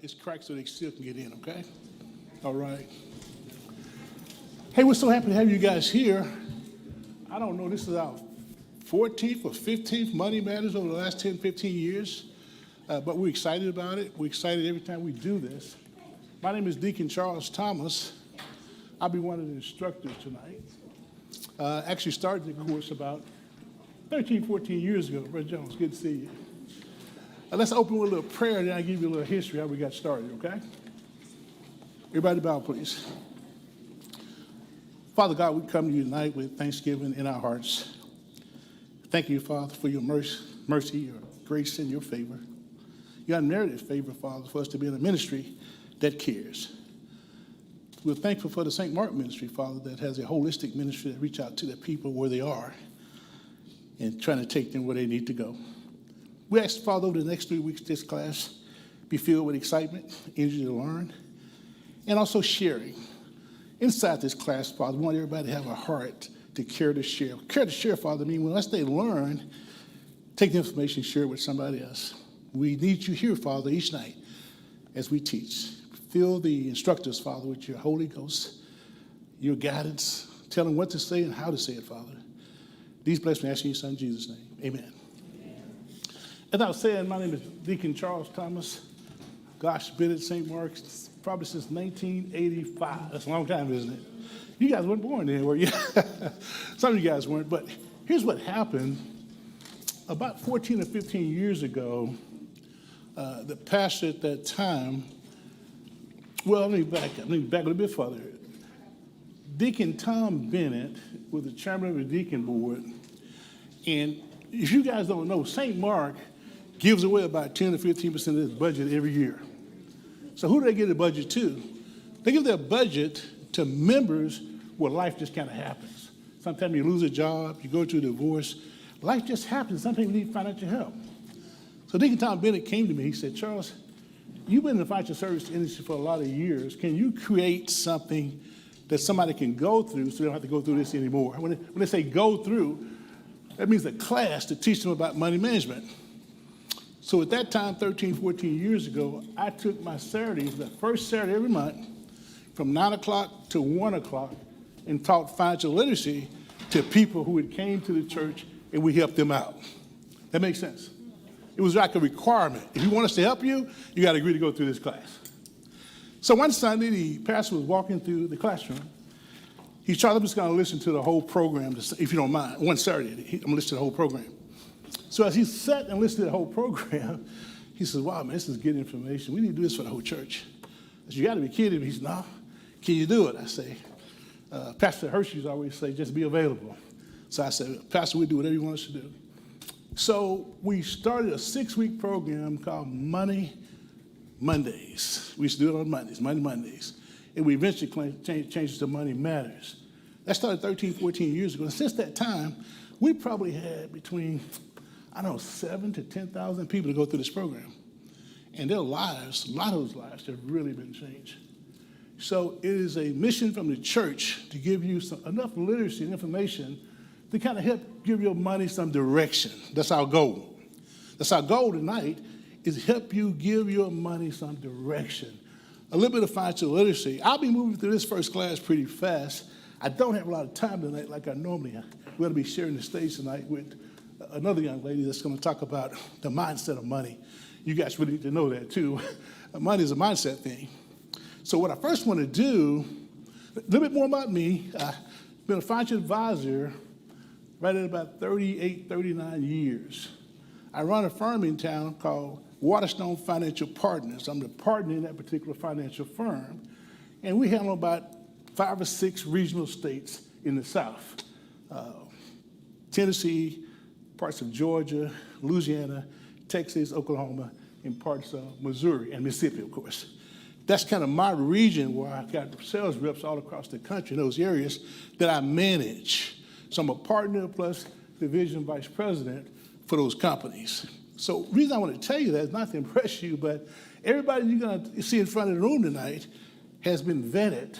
It's cracked so they still can get in, okay? All right. Hey, we're so happy to have you guys here. I don't know, this is our 14th or 15th Money Matters over the last 10, 15 years, but we're excited about it. We're excited every time we do this. My name is Deacon Charles Thomas. I'll be one of the instructors tonight. Actually started the course about 13, 14 years ago. Brother Jones, good to see you. Let's open with a little prayer, and then I'll give you a little history how we got started, okay? Everybody bow, please. Father God, we come to you tonight with thanksgiving in our hearts. Thank you, Father, for your mercy, your grace, and your favor. Your unmerited favor, Father, for us to be in a ministry that cares. We're thankful for the St. Mark ministry, Father, that has a holistic ministry that reach out to the people where they are and trying to take them where they need to go. We ask, Father, over the next 3 weeks, this class be filled with excitement, energy to learn, and also sharing. Inside this class, Father, we want everybody to have a heart to care to share. Care to share, Father, I mean, once they learn, take the information, share it with somebody else. We need you here, Father, each night as we teach. Fill the instructors, Father, with your Holy Ghost, your guidance. Tell them what to say and how to say it, Father. These blessings we ask in your Son, Jesus' name. Amen. As I was saying, my name is Deacon Charles Thomas. Gosh, been at St. Mark's probably since 1985. That's a long time, isn't it? You guys weren't born then, were you? Some of you guys weren't, but here's what happened. About 14 or 15 years ago, the pastor at that time, well, let me back a little bit further. Deacon Tom Bennett was the chairman of the deacon board, and if you guys don't know, St. Mark gives away about 10 to 15% of its budget every year. So who do they give the budget to? They give their budget to members where life just kind of happens. Sometimes you lose a job, you go through a divorce. Life just happens. Sometimes you need financial help. So Deacon Tom Bennett came to me. He said, Charles, you've been in the financial service industry for a lot of years. Can you create something that somebody can go through so they don't have to go through this anymore? When they say go through, that means a class to teach them about money management. So at that time, 13, 14 years ago, I took my Saturdays, the first Saturday every month, from 9 o'clock to 1 o'clock, and taught financial literacy to people who had came to the church, and we helped them out. That makes sense? It was like a requirement. If you want us to help you, you got to agree to go through this class. So one Sunday, the pastor was walking through the classroom. He said, I'm just going to listen to the whole program, if you don't mind. One Saturday, I'm going to listen to the whole program. So as he sat and listened to the whole program, he says, wow, man, this is good information. We need to do this for the whole church. I said, you got to be kidding me. He said, no, can you do it? I say, Pastor Hershey's always say, just be available. So I said, Pastor, we'll do whatever you want us to do. So we started a 6-week program called Money Mondays. We used to do it on Mondays, Monday Mondays. and we eventually changed to Money Matters. That started 13, 14 years ago. And since that time, we probably had between, 7,000 to 10,000 people to go through this program. And their lives, a lot of those lives have really been changed. So it is a mission from the church to give you enough literacy and information to kind of help give your money some direction. That's our goal. That's our goal tonight, is help you give your money some direction. A little bit of financial literacy. I'll be moving through this first class pretty fast. I don't have a lot of time tonight like I normally have. We're going to be sharing the stage tonight with another young lady that's going to talk about the mindset of money. You guys really need to know that too. Money is a mindset thing. So what I first want to do, a little bit more about me. I've been a financial advisor right at about 38, 39 years. I run a firm in town called Waterstone Financial Partners. I'm the partner in that particular financial firm. And we handle about 5 or 6 regional states in the South. Tennessee, parts of Georgia, Louisiana, Texas, Oklahoma, and parts of Missouri and Mississippi, of course. That's kind of my region where I've got sales reps all across the country in those areas that I manage. So I'm a partner plus division vice president for those companies. So the reason I want to tell you that is not to impress you, but everybody you're going to see in front of the room tonight has been vetted.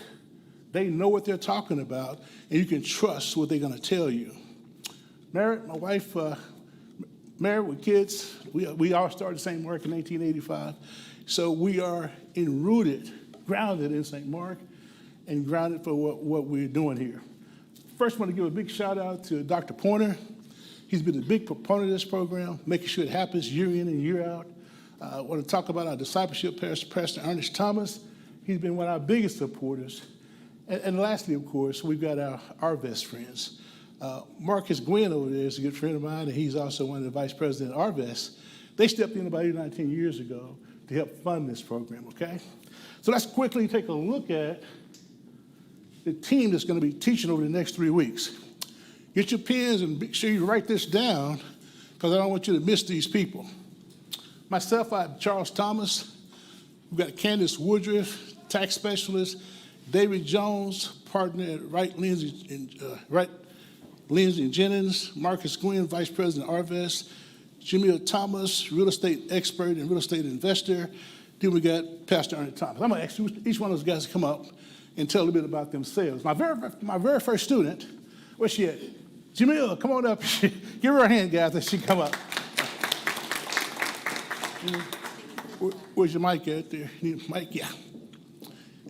They know what they're talking about, and you can trust what they're going to tell you. Married, my wife, married with kids. We all started St. Mark in 1985. So we are grounded in St. Mark, and grounded for what we're doing here. First, I want to give a big shout out to Dr. Pointer. He's been a big proponent of this program, making sure it happens year in and year out. I want to talk about our discipleship pastor, Ernest Thomas. He's been one of our biggest supporters. And lastly, of course, we've got our best friends. Marcus Gwynn over there is a good friend of mine, and he's also one of the vice president of Arvest. They stepped in about 8 or 19 years ago to help fund this program, okay? So let's quickly take a look at the team that's going to be teaching over the next 3 weeks. Get your pens and make sure you write this down, because I don't want you to miss these people. Myself, I have Charles Thomas. We've got Candace Woodruff, tax specialist. David Jones, partner at Wright Lindsay and Jennings. Marcus Gwynn, vice president of Arvest. Jamil Thomas, real estate expert and real estate investor. Then we got Pastor Ernest Thomas. I'm going to ask each one of those guys to come up and tell a little bit about themselves. My very first student, where's she at? Jamil, come on up. Give her a hand, guys, as she come up. Where's your mic at there? Need a mic? Yeah.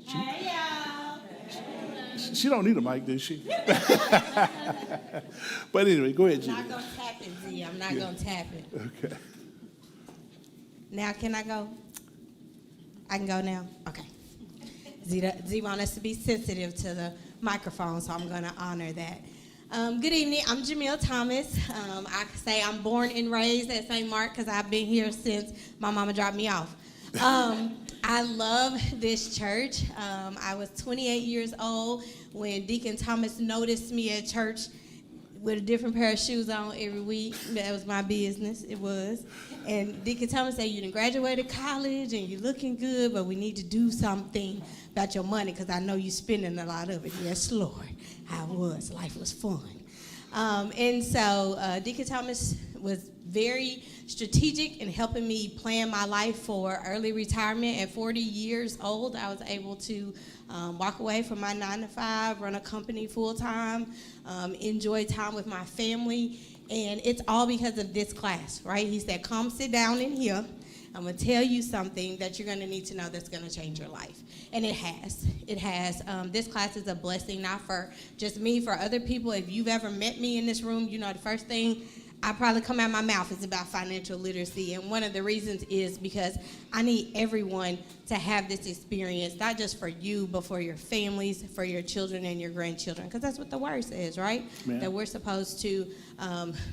Hey, y'all. She don't need a mic, does she? But anyway, go ahead, Jamil. I'm not going to tap it, Z. I'm not going to tap it. Okay. Now, can I go? I can go now? Okay. Z want us to be sensitive to the microphone, so I'm going to honor that. Good evening. I'm Jamil Thomas. I can say I'm born and raised at St. Mark because I've been here since my mama dropped me off. I love this church. I was 28 years old when Deacon Thomas noticed me at church with a different pair of shoes on every week. That was my business. It was. And Deacon Thomas said, you done graduated college and you're looking good, but we need to do something about your money because I know you're spending a lot of it. Yes, Lord. I was. Life was fun. And so Deacon Thomas was very strategic in helping me plan my life for early retirement. At 40 years old, I was able to walk away from my 9-to-5, run a company full-time, enjoy time with my family, and it's all because of this class, right? He said, come sit down in here. I'm going to tell you something that you're going to need to know that's going to change your life. And it has. It has. This class is a blessing, not for just me, for other people. If you've ever met me in this room, you know the first thing I probably come out of my mouth is about financial literacy. And one of the reasons is because I need everyone to have this experience, not just for you, but for your families, for your children and your grandchildren. Because that's what the word says, right? Yeah. That we're supposed to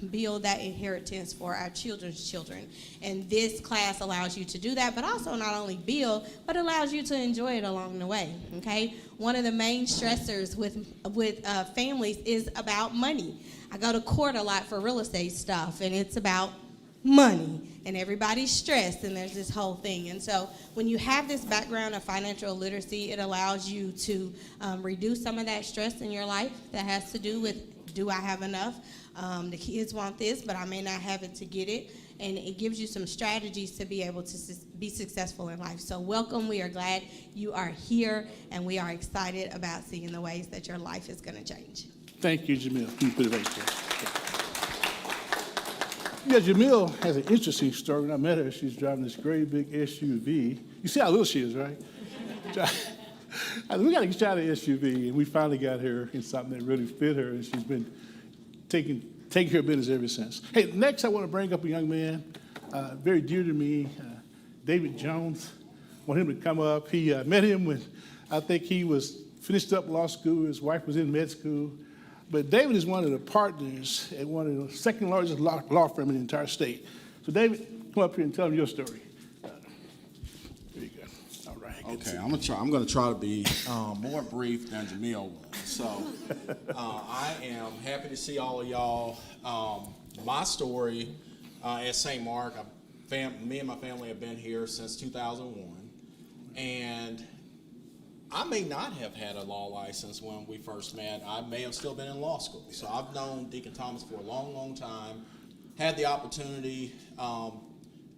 build that inheritance for our children's children. And this class allows you to do that, but also not only build, but allows you to enjoy it along the way, okay? One of the main stressors with families is about money. I go to court a lot for real estate stuff, and it's about money, and everybody's stressed, and there's this whole thing. And so when you have this background of financial literacy, it allows you to reduce some of that stress in your life that has to do with, do I have enough? The kids want this, but I may not have it to get it. And it gives you some strategies to be able to be successful in life. So welcome. We are glad you are here, and we are excited about seeing the ways that your life is going to change. Thank you, Jamil. You put it right there. Yeah, Jamil has an interesting story. When I met her, she's driving this great big SUV. You see how little she is, right? We got to get you out of the SUV, and we finally got her in something that really fit her, and she's been taking care of business ever since. Hey, next I want to bring up a young man, very dear to me, David Jones. I want him to come up. He met him when I think he was finished up law school. His wife was in med school. But David is one of the partners at one of the second largest law firm in the entire state. So David, come up here and tell them your story. There you go. All right. Okay, I'm gonna try to be more brief than Jamil was. So I am happy to see all of y'all. My story at St. Mark, me and my family have been here since 2001, and I may not have had a law license when we first met. I may have still been in law school. So I've known Deacon Thomas for a long, long time. Had the opportunity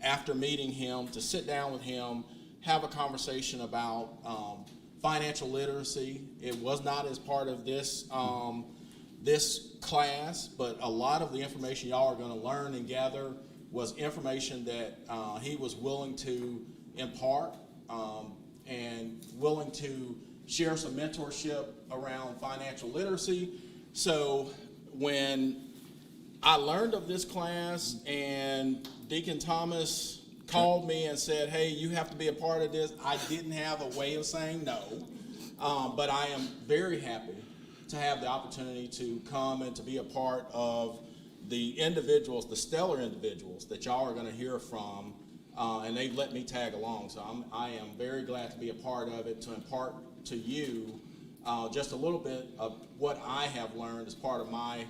after meeting him to sit down with him, have a conversation about financial literacy. It was not as part of this this class, but a lot of the information y'all are going to learn and gather was information that he was willing to impart and willing to share some mentorship around financial literacy. So when I learned of this class and Deacon Thomas called me and said, hey, you have to be a part of this, I didn't have a way of saying no, but I am very happy to have the opportunity to come and to be a part of the individuals, the stellar individuals that y'all are going to hear from, and they've let me tag along. So I am very glad to be a part of it, to impart to you just a little bit of what I have learned as part of my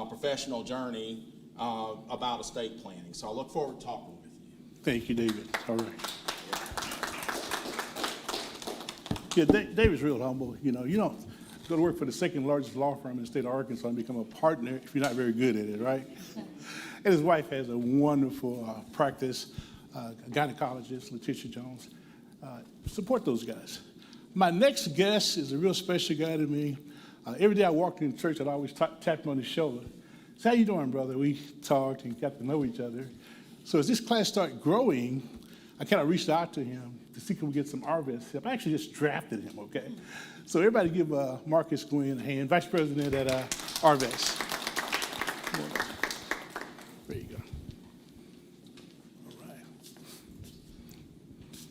professional journey about estate planning. So I look forward to talking with you. Thank you, David. All right. Yeah, David's real humble. You don't go to work for the second largest law firm in the state of Arkansas and become a partner if you're not very good at it, right? And his wife has a wonderful practice, gynecologist, Letitia Jones. Support those guys. My next guest is a real special guy to me. Every day I walked in church, I'd always tap him on the shoulder. Say, how you doing, brother? We talked and got to know each other. So as this class started growing, I kind of reached out to him to see if we get some RVES help. I actually just drafted him, okay? So everybody give Marcus Gwynn a hand, Vice President at RVES. There you go. All right.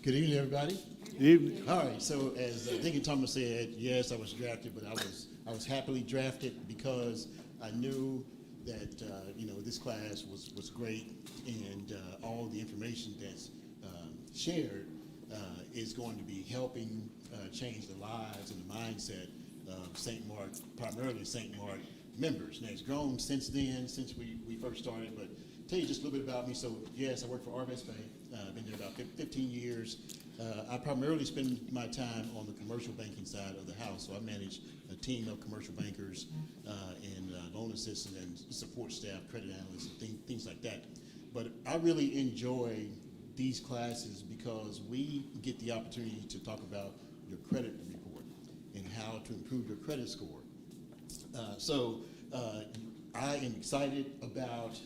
Good evening, everybody. Good evening. All right, so as Deacon Thomas said, yes, I was drafted, but I was happily drafted because I knew that this class was great, and all the information that's shared is going to be helping change the lives and the mindset of St. Mark, primarily St. Mark members. Now, it's grown since then, since we first started, but tell you just a little bit about me. So, yes, I work for RVES Bank. I've been there about 15 years. I primarily spend my time on the commercial banking side of the house. So I manage a team of commercial bankers and loan assistants and support staff, credit analysts, and things like that. But I really enjoy these classes because we get the opportunity to talk about your credit report and how to improve your credit score. So I am excited about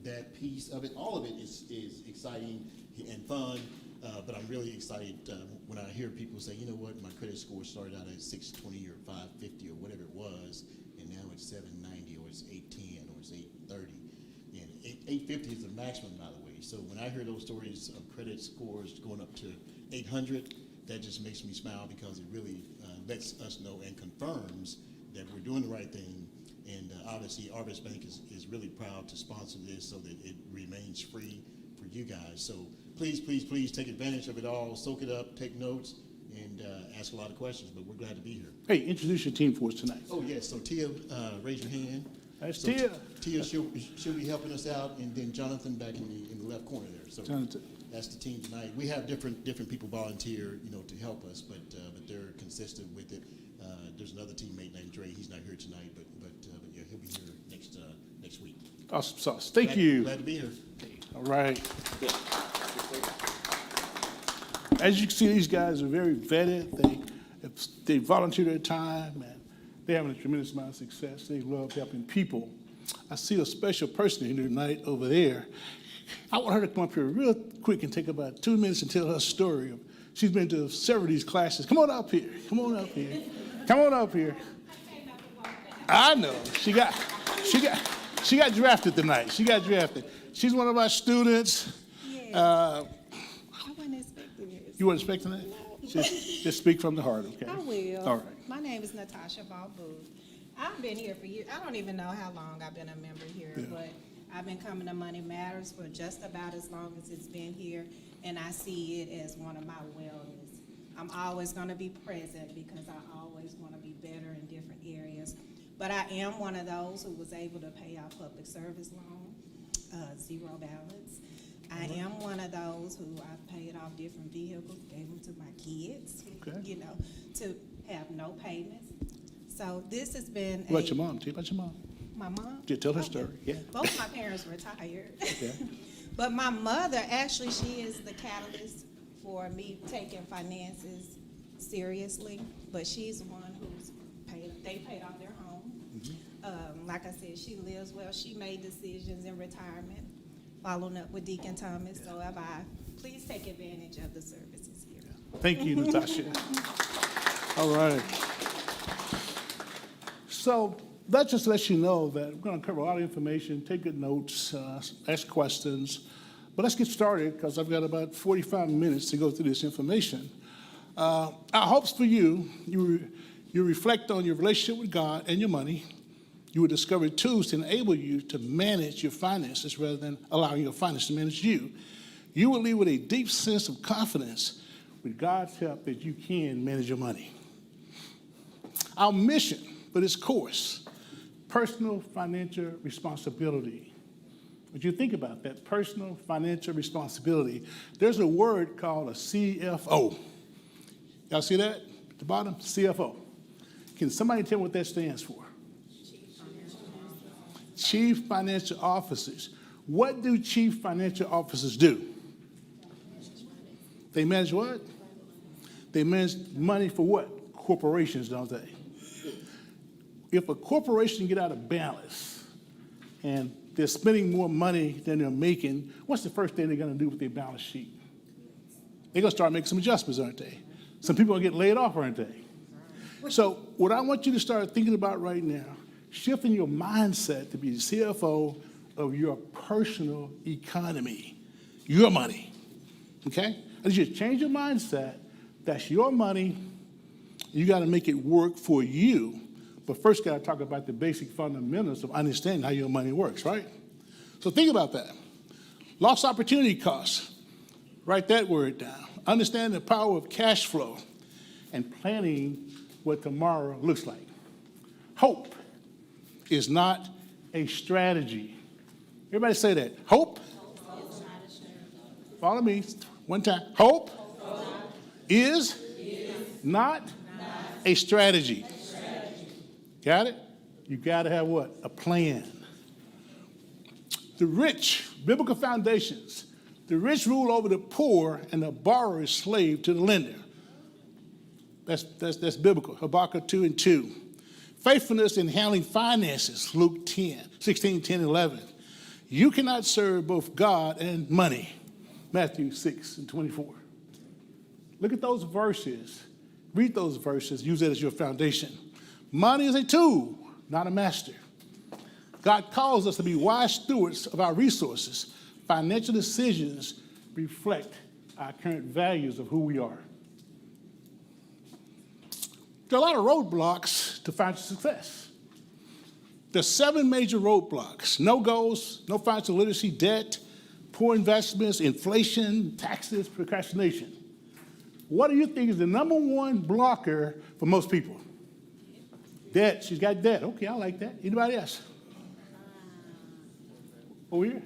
that piece of it. All of it is exciting and fun, but I'm really excited when I hear people say, you know what, my credit score started out at 620 or 550 or whatever it was, and now it's 790 or it's 810 or it's 830. And 850 is the maximum, by the way. So when I hear those stories of credit scores going up to 800, that just makes me smile because it really lets us know and confirms that we're doing the right thing. And obviously, RVES Bank is really proud to sponsor this so that it remains free for you guys. So please, please, please take advantage of it all, soak it up, take notes, and ask a lot of questions. But we're glad to be here. Hey, introduce your team for us tonight. Oh, yes. So Tia, raise your hand. That's So Tia. Tia, she'll be helping us out, and then Jonathan back in the left corner there. So Jonathan. that's the team tonight. We have different people volunteer, to help us, but they're consistent with it. There's another teammate named Dre. He's not here tonight, but yeah, he'll be here next week. Awesome sauce. Thank you. Glad to be here. All right. As you can see, these guys are very vetted. They volunteer their time, and they're having a tremendous amount of success. They love helping people. I see a special person here tonight over there. I want her to come up here real quick and take about 2 minutes and tell her story. She's been to several of these classes. Come on up here. Come on up here. Come on up here. I know. She got drafted tonight. She got drafted. She's one of our students. Yes. I wasn't expecting this. You weren't expecting that? Just speak from the heart, okay? I will. All right. My name is Natasha Balbooth. I've been here for years. I don't even know how long I've been a member here, Yeah. but I've been coming to Money Matters for just about as long as it's been here, and I see it as one of my wellness. I'm always going to be present because I always want to be better in different areas. But I am one of those who was able to pay our public service loan, zero balance. I am one of those who I've paid off different vehicles, gave them to my kids, Okay. to have no payments. So this has been What about your mom? Tell you about your mom. my mom. Yeah, tell her story. Yeah. Both my parents retired. Okay. But my mother, actually, she is the catalyst for me taking finances seriously. But she's the one who's they paid off their home. Like I said, she lives well. She made decisions in retirement, following up with Deacon Thomas. So have I. Please take advantage of the services here. Thank you, Natasha. All right. So that just lets you know that we're going to cover a lot of information, take good notes, ask questions. But let's get started because I've got about 45 minutes to go through this information. Our hopes for you reflect on your relationship with God and your money. You will discover tools to enable you to manage your finances rather than allowing your finances to manage you. You will leave with a deep sense of confidence with God's help that you can manage your money. Our mission for this course, personal financial responsibility. Would you think about that, personal financial responsibility? There's a word called a CFO. Y'all see that at the bottom? CFO. Can somebody tell me what that stands for? Chief Financial Officers. What do chief financial officers do? They manage what? They manage money for what? Corporations, don't they? If a corporation get out of balance and they're spending more money than they're making, what's the first thing they're going to do with their balance sheet? They're going to start making some adjustments, aren't they? Some people are going to get laid off, aren't they? So what I want you to start thinking about right now, shifting your mindset to be the CFO of your personal economy, your money, okay? As you change your mindset, that's your money. You got to make it work for you. But first, got to talk about the basic fundamentals of understanding how your money works, right? So think about that. Lost opportunity costs. Write that word down. Understand the power of cash flow and planning what tomorrow looks like. Hope is not a strategy. Everybody say that. Hope. Follow me one time. Hope is not a strategy. Got it? You got to have what? A plan. The rich, biblical foundations. The rich rule over the poor, and the borrower is slave to the lender. That's biblical. Habakkuk 2:2. Faithfulness in handling finances. Luke 16:10-11. You cannot serve both God and money. Matthew 6:24. Look at those verses. Read those verses. Use that as your foundation. Money is a tool, not a master. God calls us to be wise stewards of our resources. Financial decisions reflect our current values of who we are. There are a lot of roadblocks to financial success. There's 7 major roadblocks: no goals, no financial literacy, debt, poor investments, inflation, taxes, procrastination. What do you think is the number one blocker for most people? Debt. She's got debt. Okay, I like that. Anybody else? Over here?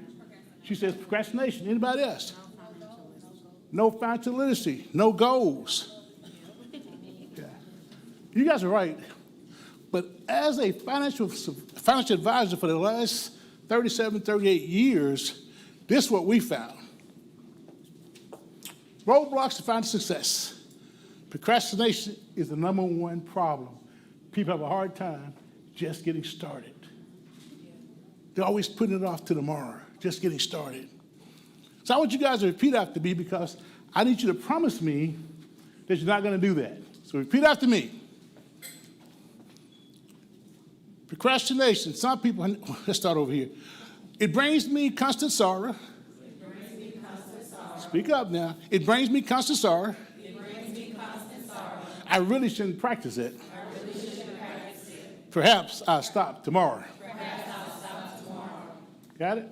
She says procrastination. Anybody else? No financial literacy. No goals. Yeah. You guys are right. But as a financial advisor for the last 37, 38 years, this is what we found. Roadblocks to financial success. Procrastination is the number one problem. People have a hard time just getting started. They're always putting it off to tomorrow, just getting started. So I want you guys to repeat after me because I need you to promise me that you're not going to do that. So repeat after me. Procrastination. Some people, let's start over here. It brings me constant sorrow. Speak up now. It brings me constant sorrow. I really shouldn't practice it. Perhaps I'll stop tomorrow. Got it?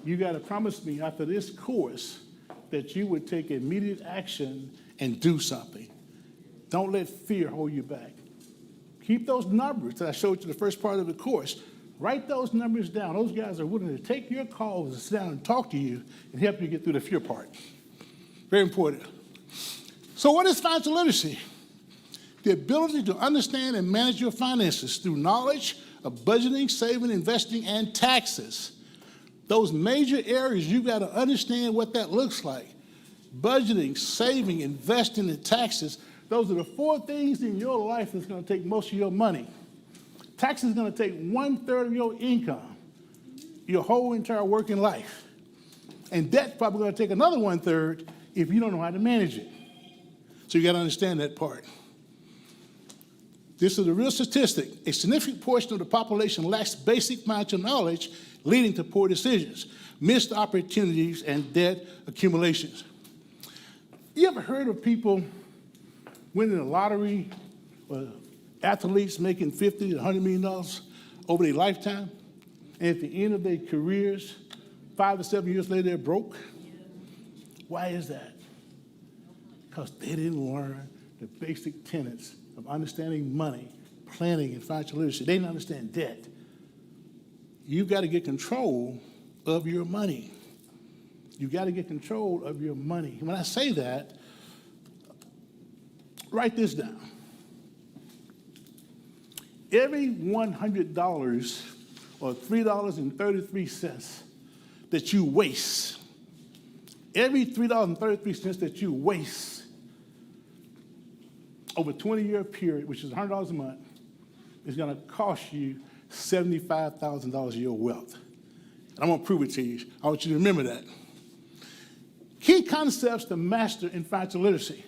You got to promise me after this course that you would take immediate action and do something. Don't let fear hold you back. Keep those numbers that I showed you the first part of the course. Write those numbers down. Those guys are willing to take your calls and sit down and talk to you and help you get through the fear part. Very important. So what is financial literacy? The ability to understand and manage your finances through knowledge of budgeting, saving, investing, and taxes. Those major areas, you've got to understand what that looks like. Budgeting, saving, investing, and taxes. Those are the four things in your life that's going to take most of your money. Taxes is going to take 1/3 of your income, your whole entire working life. And debt's probably going to take another 1/3 if you don't know how to manage it. So you got to understand that part. This is a real statistic. A significant portion of the population lacks basic financial knowledge, leading to poor decisions, missed opportunities, and debt accumulations. You ever heard of people winning the lottery or athletes making $50 to $100 million over their lifetime? And at the end of their careers, 5 to 7 years later, they're broke? Why is that? Because they didn't learn the basic tenets of understanding money, planning, and financial literacy. They didn't understand debt. You've got to get control of your money. You've got to get control of your money. When I say that, write this down. Every $100 or $3.33 that you waste, every $3.33 that you waste over a 20-year period, which is $100 a month, is going to cost you $75,000 of your wealth. And I'm going to prove it to you. I want you to remember that. Key concepts to master in financial literacy.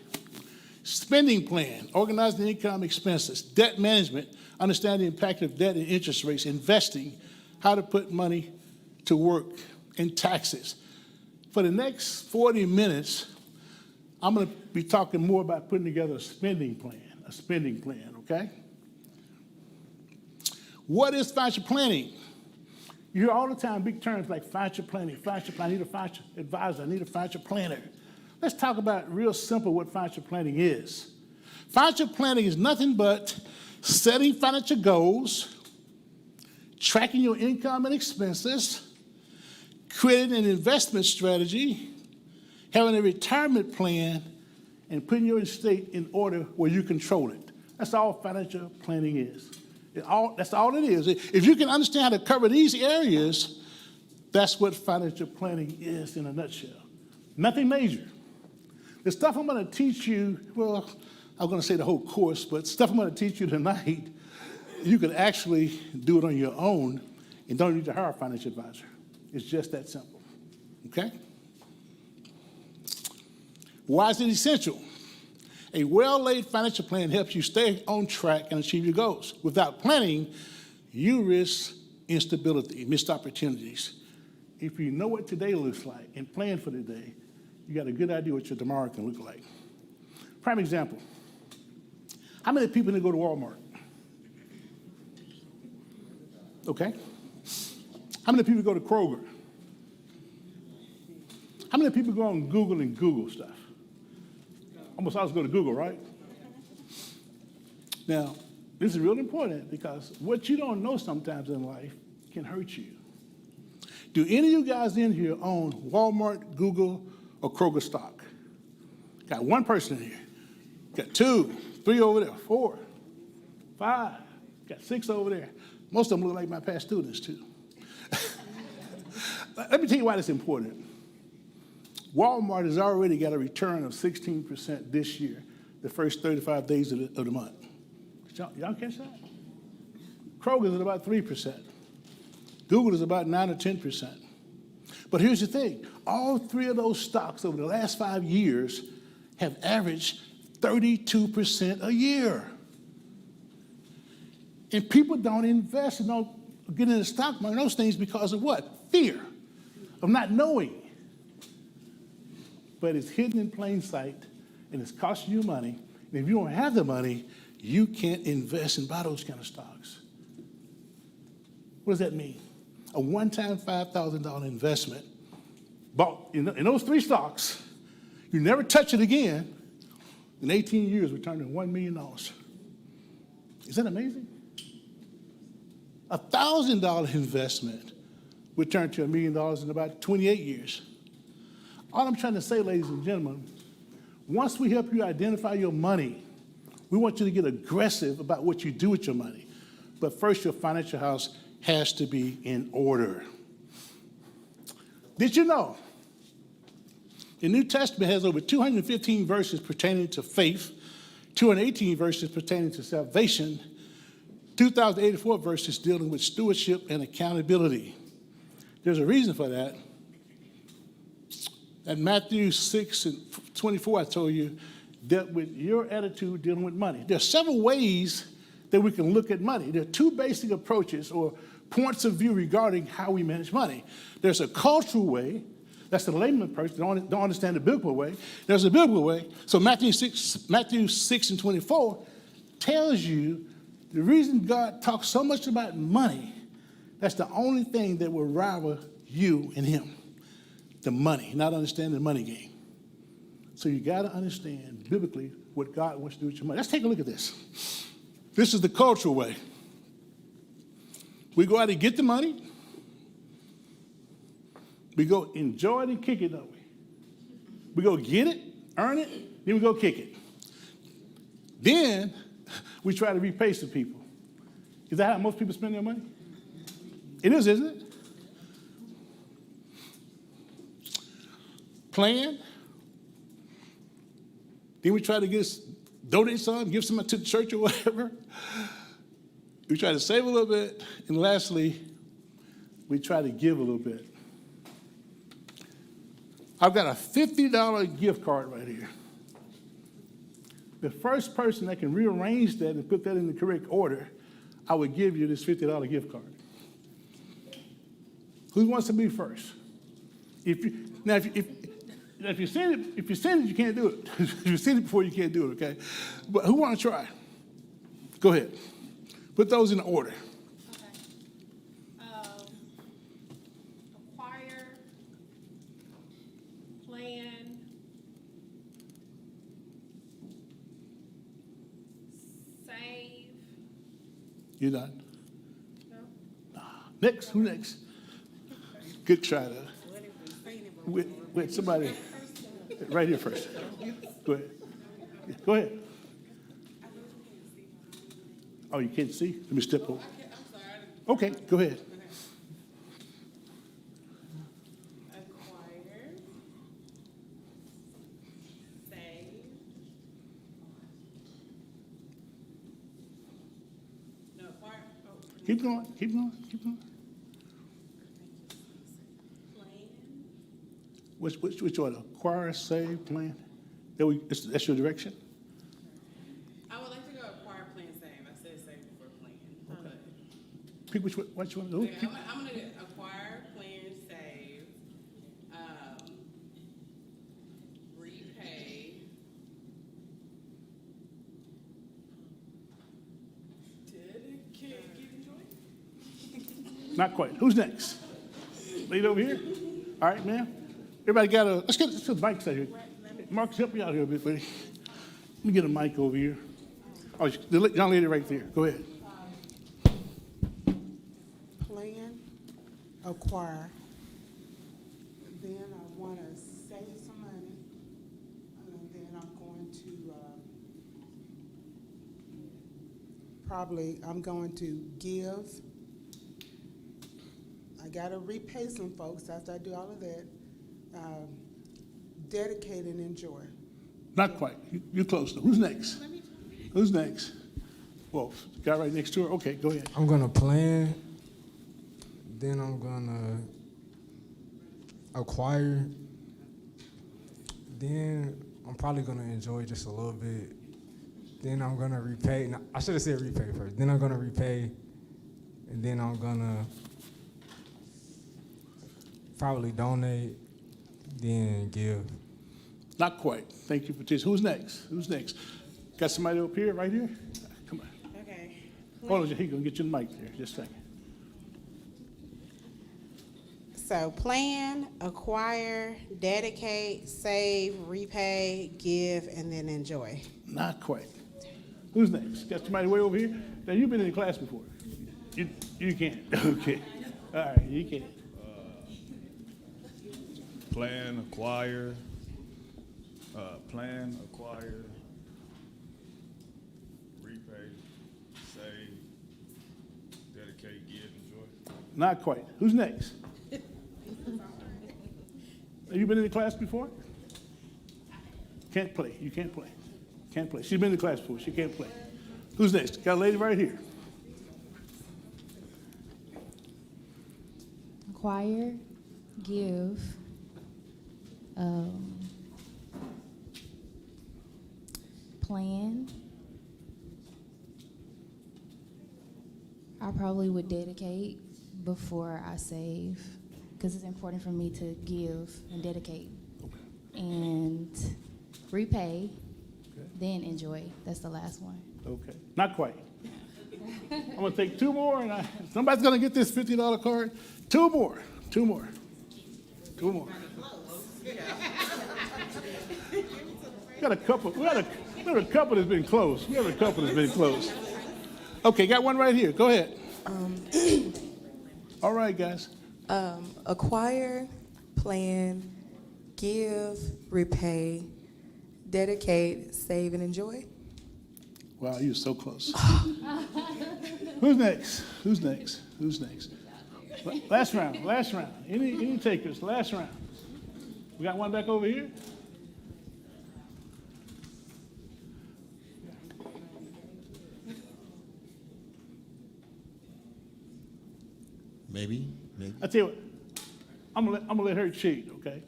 Spending plan, organizing income expenses, debt management, understanding the impact of debt and interest rates, investing, how to put money to work, and taxes. For the next 40 minutes, I'm going to be talking more about putting together a spending plan, okay? What is financial planning? You hear all the time big terms like financial planning, I need a financial advisor, I need a financial planner. Let's talk about real simple what financial planning is. Financial planning is nothing but setting financial goals, tracking your income and expenses, creating an investment strategy, having a retirement plan, and putting your estate in order where you control it. That's all financial planning is. That's all it is. If you can understand how to cover these areas, that's what financial planning is in a nutshell. Nothing major. The stuff I'm going to teach you, well, I'm going to say the whole course, but stuff I'm going to teach you tonight, you can actually do it on your own and don't need to hire a financial advisor. It's just that simple, okay? Why is it essential? A well-laid financial plan helps you stay on track and achieve your goals. Without planning, you risk instability, missed opportunities. If you know what today looks like and plan for today, you got a good idea what your tomorrow can look like. Prime example. How many people need to go to Walmart? Okay. How many people go to Kroger? How many people go on Google and Google stuff? Almost always go to Google, right? Now, this is really important because what you don't know sometimes in life can hurt you. Do any of you guys in here own Walmart, Google, or Kroger stock? Got one person in here. Got 2, 3 over there, 4, 5. Got 6 over there. Most of them look like my past students, too. Let me tell you why that's important. Walmart has already got a return of 16% this year, the first 35 days of the month. Y'all catch that? Kroger's at about 3%. Google is about 9 or 10%. But here's the thing. All 3 of those stocks over the last 5 years have averaged 32% a year. And people don't invest and don't get in the stock market, those things because of what? Fear of not knowing. But it's hidden in plain sight, and it's costing you money. And if you don't have the money, you can't invest and buy those kind of stocks. What does that mean? A one-time $5,000 investment bought in those 3 stocks, you never touch it again, in 18 years returning $1 million. Is that amazing? A $1,000 investment would turn to $1 million in about 28 years. All I'm trying to say, ladies and gentlemen, once we help you identify your money, we want you to get aggressive about what you do with your money. But first, your financial house has to be in order. Did you know the New Testament has over 215 verses pertaining to faith, 218 verses pertaining to salvation, 2,084 verses dealing with stewardship and accountability. There's a reason for that. At Matthew 6 and 24, I told you, dealt with your attitude dealing with money. There are several ways that we can look at money. There are 2 basic approaches or points of view regarding how we manage money. There's a cultural way. That's the layman person, don't understand the biblical way. There's a biblical way. So Matthew 6 and 24 tells you the reason God talks so much about money, that's the only thing that will rival you and him. The money, not understanding the money game. So you got to understand biblically what God wants to do with your money. Let's take a look at this. This is the cultural way. We go out and get the money. We go enjoy it and kick it, don't we? We go get it, earn it, then we go kick it. Then we try to repay some people. Is that how most people spend their money? It is, isn't it? Plan. Then we try to donate some, give some to the church or whatever. We try to save a little bit. And lastly, we try to give a little bit. I've got a $50 gift card right here. The first person that can rearrange that and put that in the correct order, I would give you this $50 gift card. Who wants to be first? If you send it, you can't do it. If you send it before, you can't do it, okay? But who want to try? Go ahead. Put those in order. Okay. Acquire, plan, save. You done? No? Next. Who next? Good try, though. Wait, somebody. Right here first. Go ahead. Go ahead. Oh, you can't see? Let me step over. Okay, go ahead. Acquire, save, no, acquire, Keep going. plan, Which order? Acquire, save, plan? That's your direction? I would like to go acquire, plan, save. I said save before plan. Okay. Pick which one you want to do. Okay, I'm gonna do acquire, plan, save, repay, Not quite. Who's next? Lead over here. All right, ma'am. Everybody got let's get the mics out here. Marcus, help me out here a bit, buddy. Let me get a mic over here. Oh, the young lady right there. Go ahead. Plan, acquire, probably, I'm going to give. I gotta repay some folks after I do all of that. Dedicate and enjoy. Not quite. You're close though. Who's next? Who's next? Well, guy right next to her. Okay, go ahead. I'm gonna plan, then I'm gonna acquire, then I'm probably gonna enjoy just a little bit. Then I'm gonna repay. No, I should have said repay first. Then I'm gonna repay, and then I'm gonna probably donate, then give. Not quite. Thank you for this. Who's next? Who's next? Got somebody up here, right here? Come on. Okay. Hold on, he's gonna get you the mic there. Just a second. So plan, acquire, dedicate, save, repay, give, and then enjoy. Not quite. Who's next? Got somebody way over here? Now, you've been in the class before. You can't. Okay. All right, you can't. Plan, acquire, repay, save, dedicate, give, enjoy. Not quite. Who's next? Have you been in the class before? Can't play. You can't play. Can't play. She's been in the class before. She can't play. Who's next? Got a lady right here. Acquire, give, plan. I probably would dedicate before I save because it's important for me to give and dedicate. And repay, then enjoy. That's the last one. Okay. Not quite. I'm gonna take two more, and somebody's gonna get this $50 card. Two more. Two more. Two more. We got a couple. We have a couple that's been close. We have a couple that's been close. Okay, got one right here. Go ahead. All right, guys. Acquire, plan, give, repay, dedicate, save, and enjoy. Wow, you're so close. Who's next? Who's next? Who's next? Last round. Last round. Any takers? Last round. We got one back over here. Maybe. I tell you what, I'm gonna let her cheat, okay?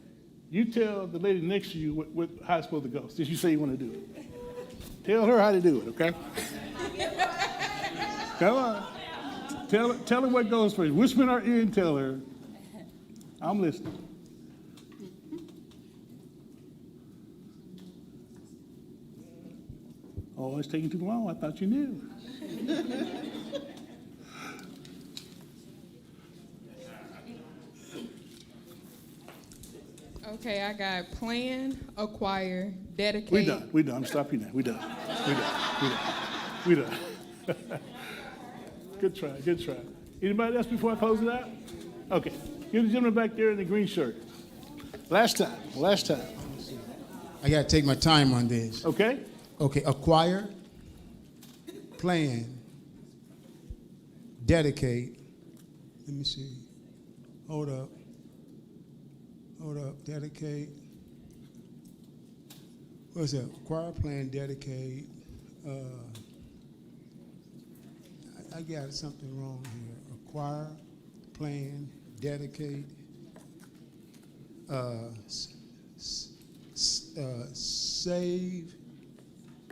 You tell the lady next to you how it's supposed to go, since you say you want to do it. Tell her how to do it, okay? Come on. Tell her what goes first. Whisper in her ear and tell her. I'm listening. Oh, it's taking too long. I thought you knew. Okay, I got plan, acquire, dedicate. We done. We done. I'm stopping you now. We done. We done. Good try. Good try. Anybody else before I close it out? Okay. Give the gentleman back there in the green shirt. Last time. Last time. I got to take my time on this. Okay? Okay, acquire, plan, dedicate. Let me see. Hold up. Dedicate. What's that? Acquire, plan, dedicate. I got something wrong here. Acquire, plan, dedicate. Save,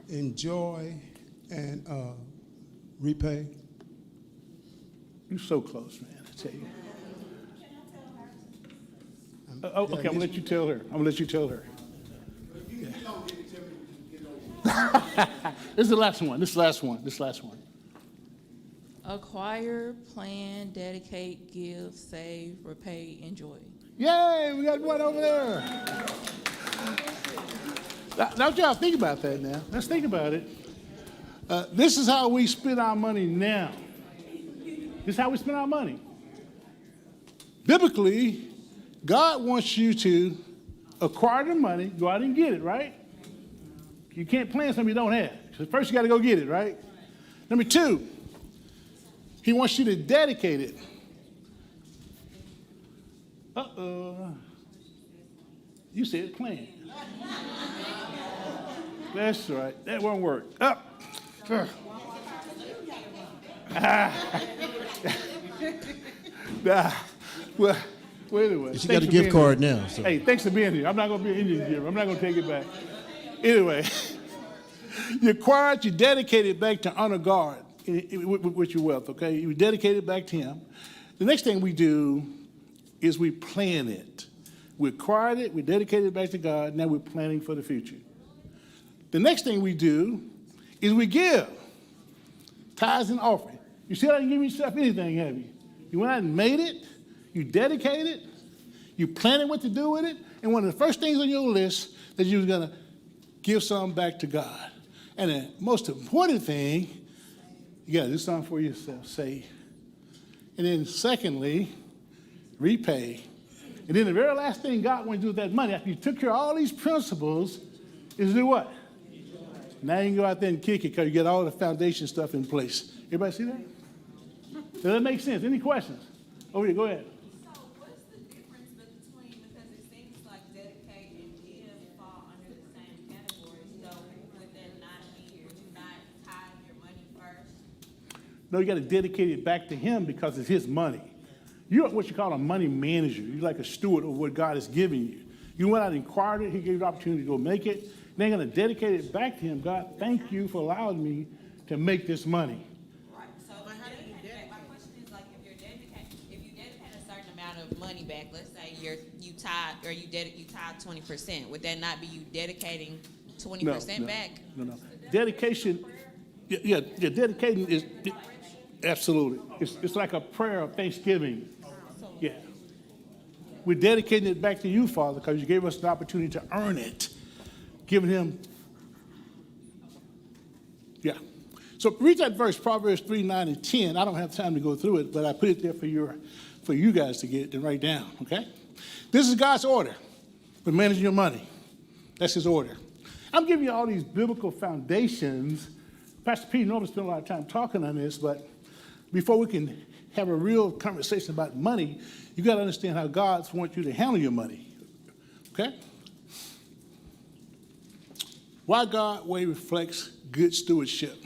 enjoy, and repay. You're so close, man. I tell you. Okay, I'm gonna let you tell her. Yeah. This is the last one. This last one. Acquire, plan, dedicate, give, save, repay, enjoy. Yay, we got one over there. Now, y'all think about that now. Let's think about it. This is how we spend our money now. This is how we spend our money. Biblically, God wants you to acquire the money, go out and get it, right? You can't plan something you don't have. So first you got to go get it, right? Number two, he wants you to dedicate it. You said plan. That's right. That won't work. Up. Well, anyway. But you got a gift card now. So. Hey, thanks for being here. I'm not going to be an Indian giver. I'm not going to take it back. Anyway, you acquire it, you dedicate it back to honor God with your wealth, okay? You dedicate it back to Him. The next thing we do is we plan it. We acquired it, we dedicated it back to God, now we're planning for the future. The next thing we do is we give tithes and offering. You see how you give yourself anything, have you? You went out and made it, you dedicated it, you planned what to do with it, and one of the first things on your list that you was going to give something back to God. And the most important thing, you got to do something for yourself, save. And then secondly, repay. And then the very last thing God wants to do with that money, after you took care of all these principles, is do what? Now you can go out there and kick it because you get all the foundation stuff in place. Everybody see that? Does that make sense? Any questions? Over here, go ahead. So what's the difference between, because it seems like dedicate and give fall under the same category, so would that not be, would you not tithe your money first? No, you got to dedicate it back to Him because it's His money. You're what you call a money manager. You're like a steward of what God has given you. You went out and acquired it. He gave you the opportunity to go make it. Then you're going to dedicate it back to Him. God, thank you for allowing me to make this money. Right, so my question is like, if you dedicate a certain amount of money back, let's say you tithe 20%, would that not be you dedicating 20% back? No. Dedication, yeah, dedicating is, absolutely. It's like a prayer of thanksgiving. Yeah. We're dedicating it back to you, Father, because you gave us the opportunity to earn it. Giving Him, yeah. So read that verse, Proverbs 3, 9, and 10. I don't have time to go through it, but I put it there for you guys to get and write down, okay? This is God's order for managing your money. That's His order. I'm giving you all these biblical foundations. Pastor Pete normally spends a lot of time talking on this, but before we can have a real conversation about money, you got to understand how God wants you to handle your money, okay? Why God way reflects good stewardship.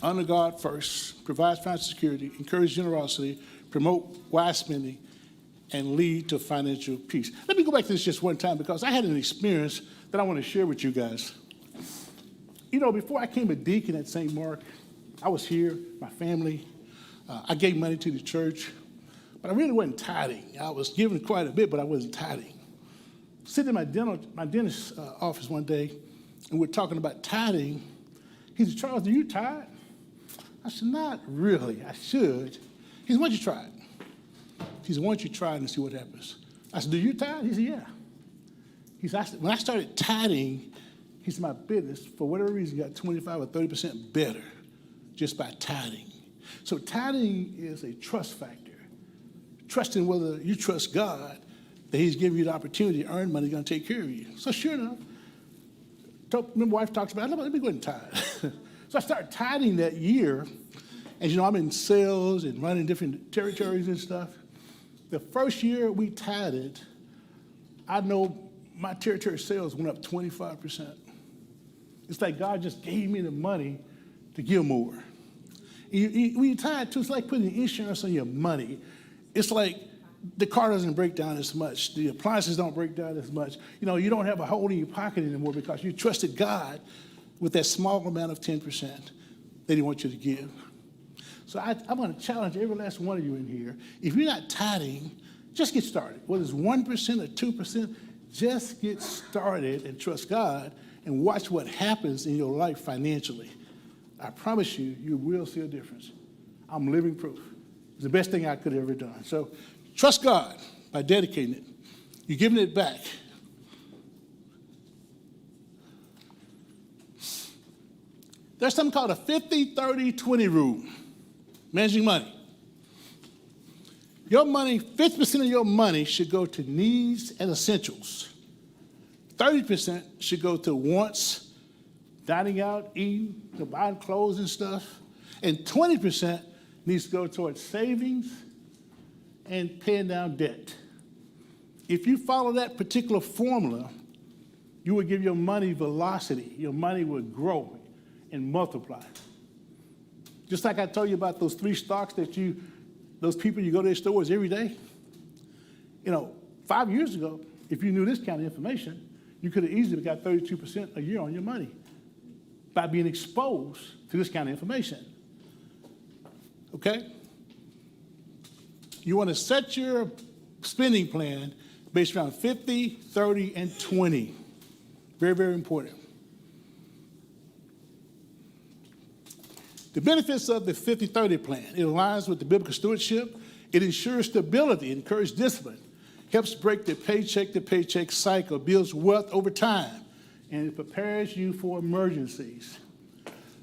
Honor God first, provides financial security, encourage generosity, promote wise spending, and lead to financial peace. Let me go back to this just one time because I had an experience that I want to share with you guys. You know, before I came a deacon at St. Mark, I was here, my family. I gave money to the church, but I really wasn't tithing. I was giving quite a bit, but I wasn't tithing. Sitting in my dentist's office one day, and we're talking about tithing. He said, Charles, do you tithe? I said, not really. I should. He said, why don't you try it? He said, why don't you try it and see what happens? I said, do you tithe? He said, yeah. He said, when I started tithing, he said, my business, for whatever reason, got 25 or 30% better just by tithing. So tithing is a trust factor. Trusting whether you trust God, that He's giving you the opportunity to earn money, He's going to take care of you. So sure enough, my wife talks about, let me go ahead and tithe. So I started tithing that year. And you know, I'm in sales and running different territories and stuff. The first year we tithed, I know my territory sales went up 25%. It's like God just gave me the money to give more. When you tithe too, it's like putting insurance on your money. It's like the car doesn't break down as much. The appliances don't break down as much. You know, you don't have a hole in your pocket anymore because you trusted God with that small amount of 10% that He wants you to give. So I'm going to challenge every last one of you in here. If you're not tithing, just get started. Whether it's 1% or 2%, just get started and trust God and watch what happens in your life financially. I promise you, you will see a difference. I'm living proof. It's the best thing I could have ever done. So trust God by dedicating it. You're giving it back. There's something called a 50-30-20 rule. Managing money. Your money, 50% of your money should go to needs and essentials. 30% should go to wants, dining out, eating, buying clothes and stuff. And 20% needs to go towards savings and paying down debt. If you follow that particular formula, you will give your money velocity. Your money will grow and multiply. Just like I told you about those 3 stocks those people you go to their stores every day. 5 years ago, if you knew this kind of information, you could have easily got 32% a year on your money by being exposed to this kind of information. Okay? You want to set your spending plan based around 50, 30, and 20. Very, very important. The benefits of the 50-30 plan: it aligns with the biblical stewardship, it ensures stability, it encourages discipline, helps break the paycheck-to-paycheck cycle, builds wealth over time, and it prepares you for emergencies.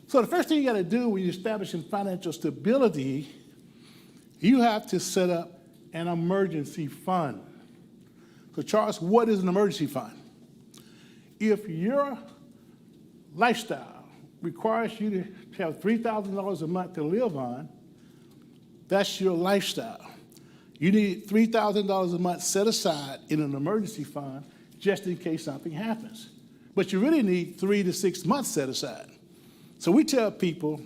So the first thing you got to do when you're establishing financial stability, you have to set up an emergency fund. So Charles, what is an emergency fund? If your lifestyle requires you to have $3,000 a month to live on, that's your lifestyle. You need $3,000 a month set aside in an emergency fund just in case something happens. But you really need 3 to 6 months set aside. So we tell people,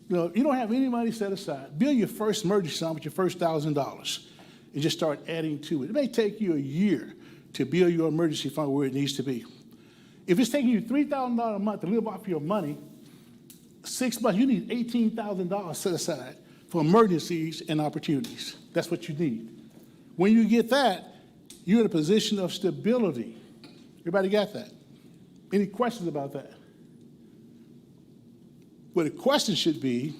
you don't have any money set aside, build your first emergency fund with your first $1,000 and just start adding to it. It may take you a year to build your emergency fund where it needs to be. If it's taking you $3,000 a month to live off your money, 6 months, you need $18,000 set aside for emergencies and opportunities. That's what you need. When you get that, you're in a position of stability. Everybody got that? Any questions about that? Well, the question should be,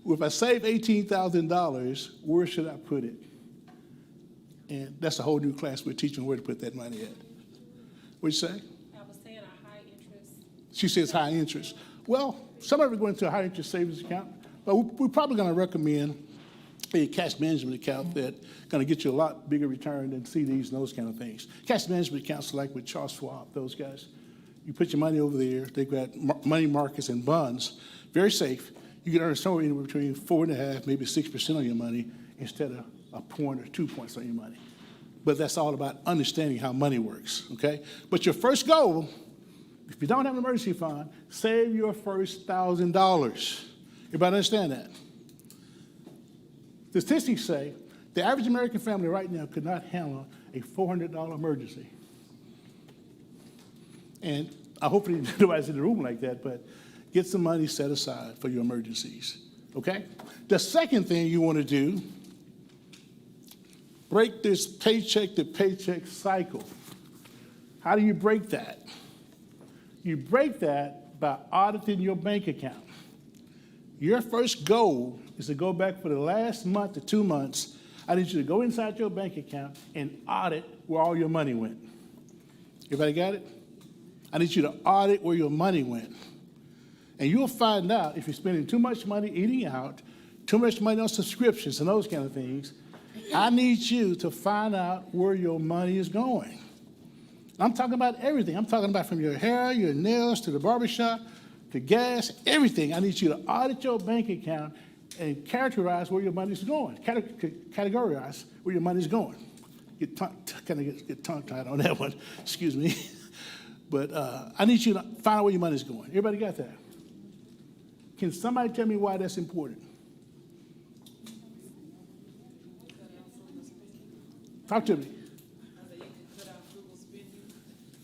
if I save $18,000, where should I put it? And that's a whole new class we're teaching where to put that money at. What'd you say? I was saying a high interest. She says high interest. Well, some of it go into a high interest savings account, but we're probably going to recommend a cash management account that's going to get you a lot bigger return than CDs and those kind of things. Cash management accounts like with Charles Schwab, those guys. You put your money over there. They've got money markets and bonds, very safe. You can earn somewhere anywhere between 4.5%, maybe 6% on your money instead of a point or 2 points on your money. But that's all about understanding how money works, okay? But your first goal, if you don't have an emergency fund, save your first $1,000. Everybody understand that? The statistics say the average American family right now could not handle a $400 emergency. And I hope nobody's in the room like that, but get some money set aside for your emergencies, okay? The second thing you want to do, break this paycheck-to-paycheck cycle. How do you break that? You break that by auditing your bank account. Your first goal is to go back for the last month to 2 months. I need you to go inside your bank account and audit where all your money went. Everybody got it? I need you to audit where your money went. And you'll find out if you're spending too much money eating out, too much money on subscriptions and those kind of things. I need you to find out where your money is going. I'm talking about everything. I'm talking about from your hair, your nails, to the barbershop, to gas, everything. I need you to audit your bank account and characterize where your money's going. Categorize where your money's going. Get tongue-tied on that one, excuse me. But I need you to find out where your money's going. Everybody got that? Can somebody tell me why that's important? Talk to me.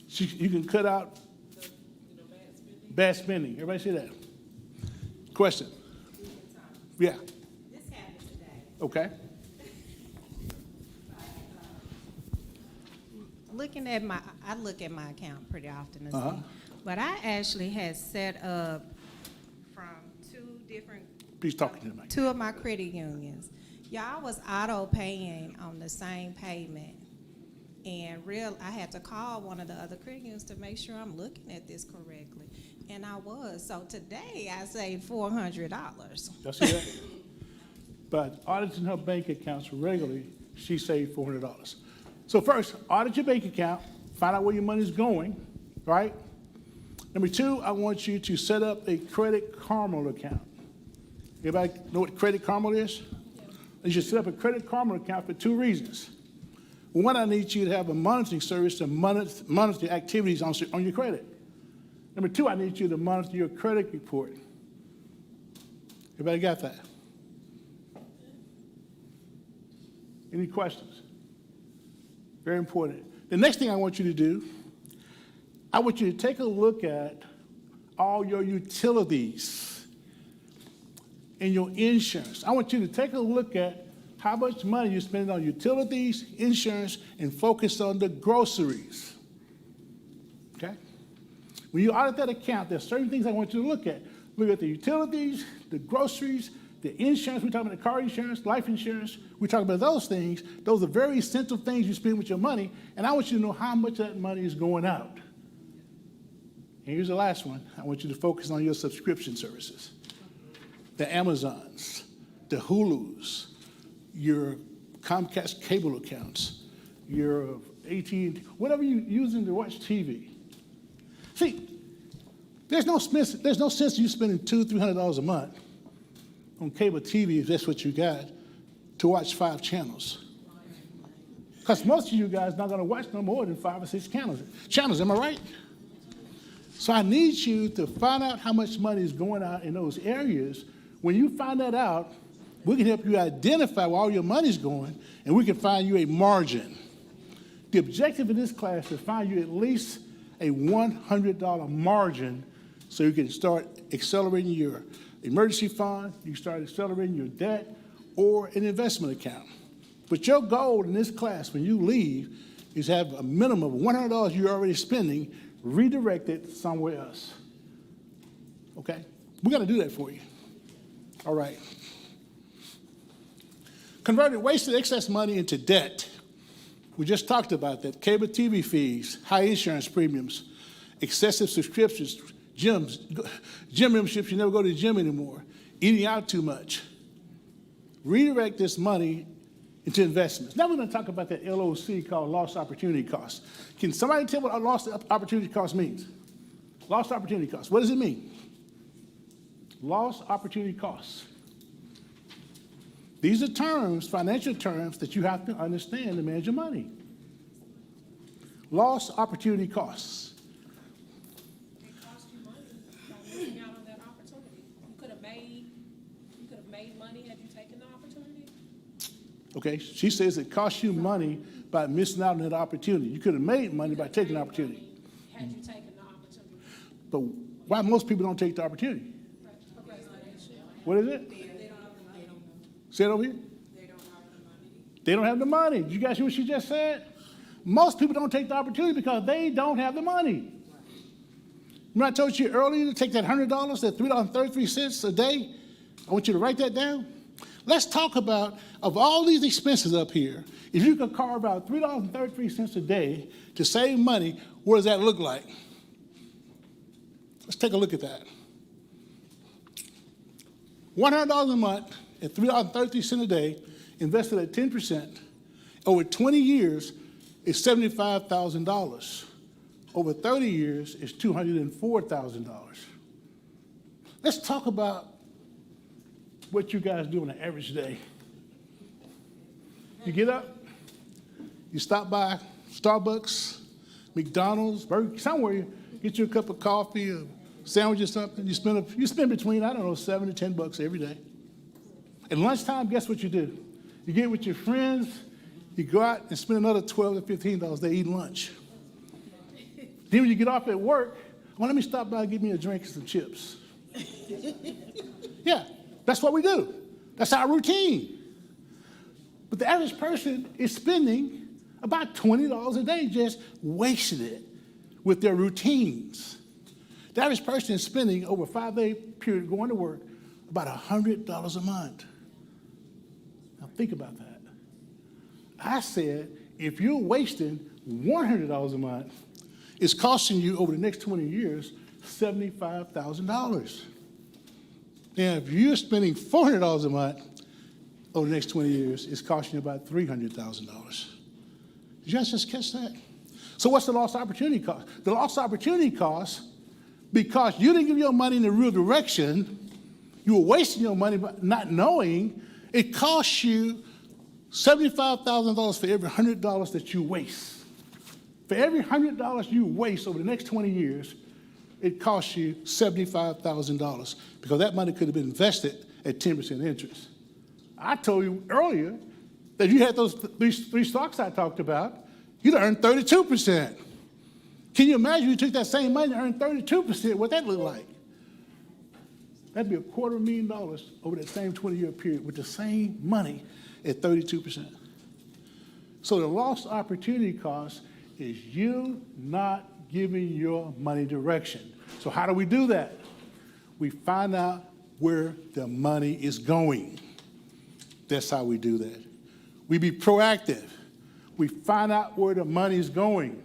You can cut out bad spending. Everybody see that? Question? Yeah. This happened today. Okay. I look at my account pretty often to see, but I actually had set up from Please talk to me. two of my credit unions. Y'all was auto paying on the same payment, and I had to call one of the other credit unions to make sure I'm looking at this correctly, and I was. So today I saved $400. Y'all see that? But auditing her bank accounts regularly, she saved $400. So first, audit your bank account, find out where your money's going, right? Number two, I want you to set up a Credit Karma account. Everybody know what Credit Karma is? You should set up a Credit Karma account for two reasons. One, I need you to have a monitoring service to monitor activities on your credit. Number two, I need you to monitor your credit report. Everybody got that? Any questions? Very important. The next thing I want you to do, I want you to take a look at all your utilities and your insurance. I want you to take a look at how much money you're spending on utilities, insurance, and focus on the groceries. Okay? When you audit that account, there's certain things I want you to look at. Look at the utilities, the groceries, the insurance. We're talking about the car insurance, life insurance. We're talking about those things. Those are very essential things you spend with your money, and I want you to know how much of that money is going out. And here's the last one. I want you to focus on your subscription services. The Amazons, the Hulus, your Comcast cable accounts, your AT&T, whatever you're using to watch TV. See, there's no sense in you spending $200-300 a month on cable TV if that's what you got to watch 5 channels. Because most of you guys are not going to watch no more than 5 or 6 channels. Am I right? So I need you to find out how much money is going out in those areas. When you find that out, we can help you identify where all your money's going, and we can find you a margin. The objective of this class is to find you at least a $100 margin so you can start accelerating your emergency fund, you start accelerating your debt, or an investment account. But your goal in this class when you leave is to have a minimum of $100 you're already spending redirected somewhere else. Okay? We're going to do that for you. All right. Converting wasted excess money into debt. We just talked about that. Cable TV fees, high insurance premiums, excessive subscriptions, gym memberships, you never go to the gym anymore, eating out too much. Redirect this money into investments. Now we're going to talk about that LOC called lost opportunity cost. Can somebody tell what a lost opportunity cost means? Lost opportunity cost. What does it mean? Lost opportunity costs. These are terms, financial terms, that you have to understand to manage your money. Lost opportunity costs. It cost you money by missing out on that opportunity. You could have made money had you taken the opportunity. Okay, she says it costs you money by missing out on that opportunity. You could have made money by taking the opportunity. Had you taken the opportunity. But why most people don't take the opportunity? What is it? Say it over here. They don't have the money. Did you guys hear what she just said? Most people don't take the opportunity because they don't have the money. Remember I told you earlier to take that $100, that $3.33 a day? I want you to write that down. Let's talk about, of all these expenses up here, if you could carve out $3.33 a day to save money, what does that look like? Let's take a look at that. $100 a month at $3.33 a day, invested at 10%, over 20 years is $75,000. Over 30 years is $204,000. Let's talk about what you guys do on an average day. You get up, you stop by Starbucks, McDonald's, Burger King, somewhere, get you a cup of coffee, a sandwich or something. You spend between, I don't know, $7 to $10 every day. At lunchtime, guess what you do? You get with your friends, you go out and spend another $12 to $15. They eat lunch. Then when you get off at work, well, let me stop by and get me a drink and some chips. Yeah, that's what we do. That's our routine. But the average person is spending about $20 a day just wasting it with their routines. The average person is spending over a 5-day period going to work about $100 a month. Now think about that. I said if you're wasting $100 a month, it's costing you over the next 20 years $75,000. And if you're spending $400 a month over the next 20 years, it's costing you about $300,000. Did you guys just catch that? So what's the lost opportunity cost? The lost opportunity cost because you didn't give your money in the real direction, you were wasting your money by not knowing, it costs you $75,000 for every $100 that you waste. For every $100 you waste over the next 20 years, it costs you $75,000 because that money could have been invested at 10% interest. I told you earlier that if you had those three stocks I talked about, you'd earn 32%. Can you imagine if you took that same money and earned 32%, what that look like? That'd be $250,000 over that same 20-year period with the same money at 32%. So the lost opportunity cost is you not giving your money direction. So how do we do that? We find out where the money is going. That's how we do that. We be proactive. We find out where the money is going.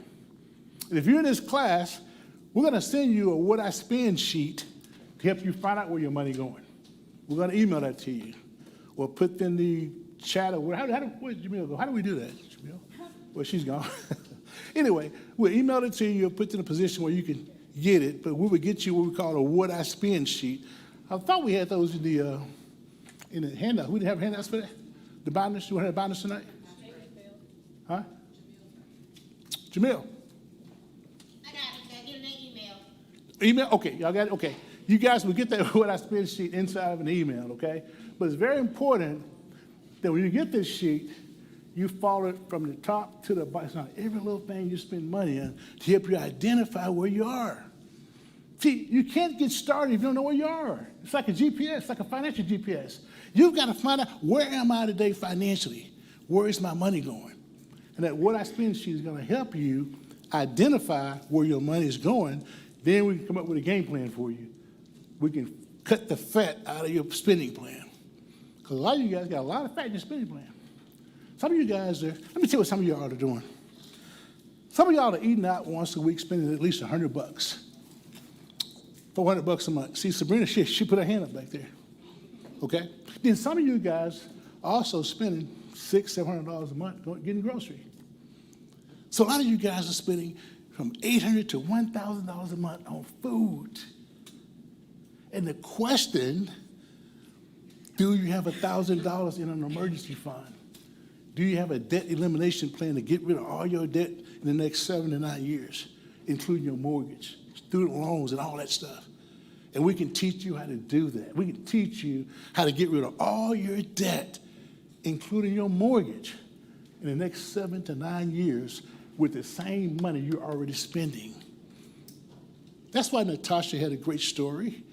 And if you're in this class, we're going to send you a what I spend sheet to help you find out where your money going. We're going to email that to you. Or put in the chat. Where's Jamil go? How do we do that, Jamil? Well, she's gone. Anyway, we'll email it to you, put it in a position where you can get it, but we would get you what we call a what I spend sheet. I thought we had those in the handout. We didn't have handouts for that? The binders? You want to have binders tonight? Huh? Jamil? I got it. I get an email. Email? Okay, y'all got it? Okay. You guys will get that what I spend sheet inside of an email, okay? But it's very important that when you get this sheet, you follow it from the top to the bottom. It's not every little thing you spend money on to help you identify where you are. See, you can't get started if you don't know where you are. It's like a GPS, like a financial GPS. You've got to find out, where am I today financially? Where is my money going? And that what I spend sheet is going to help you identify where your money is going. Then we can come up with a game plan for you. We can cut the fat out of your spending plan. Because a lot of you guys got a lot of fat in your spending plan. Some of you guys are, let me tell you what some of y'all are doing. Some of y'all are eating out once a week, spending at least $100, $400 a month. See, Sabrina, she put her hand up back there. Okay? Then some of you guys are also spending $600, $700 a month getting grocery. So a lot of you guys are spending from $800 to $1,000 a month on food. And the question, do you have $1,000 in an emergency fund? Do you have a debt elimination plan to get rid of all your debt in the next 7 to 9 years, including your mortgage, student loans, and all that stuff? And we can teach you how to do that. We can teach you how to get rid of all your debt, including your mortgage, in the next 7 to 9 years with the same money you're already spending. That's why Natasha had a great story.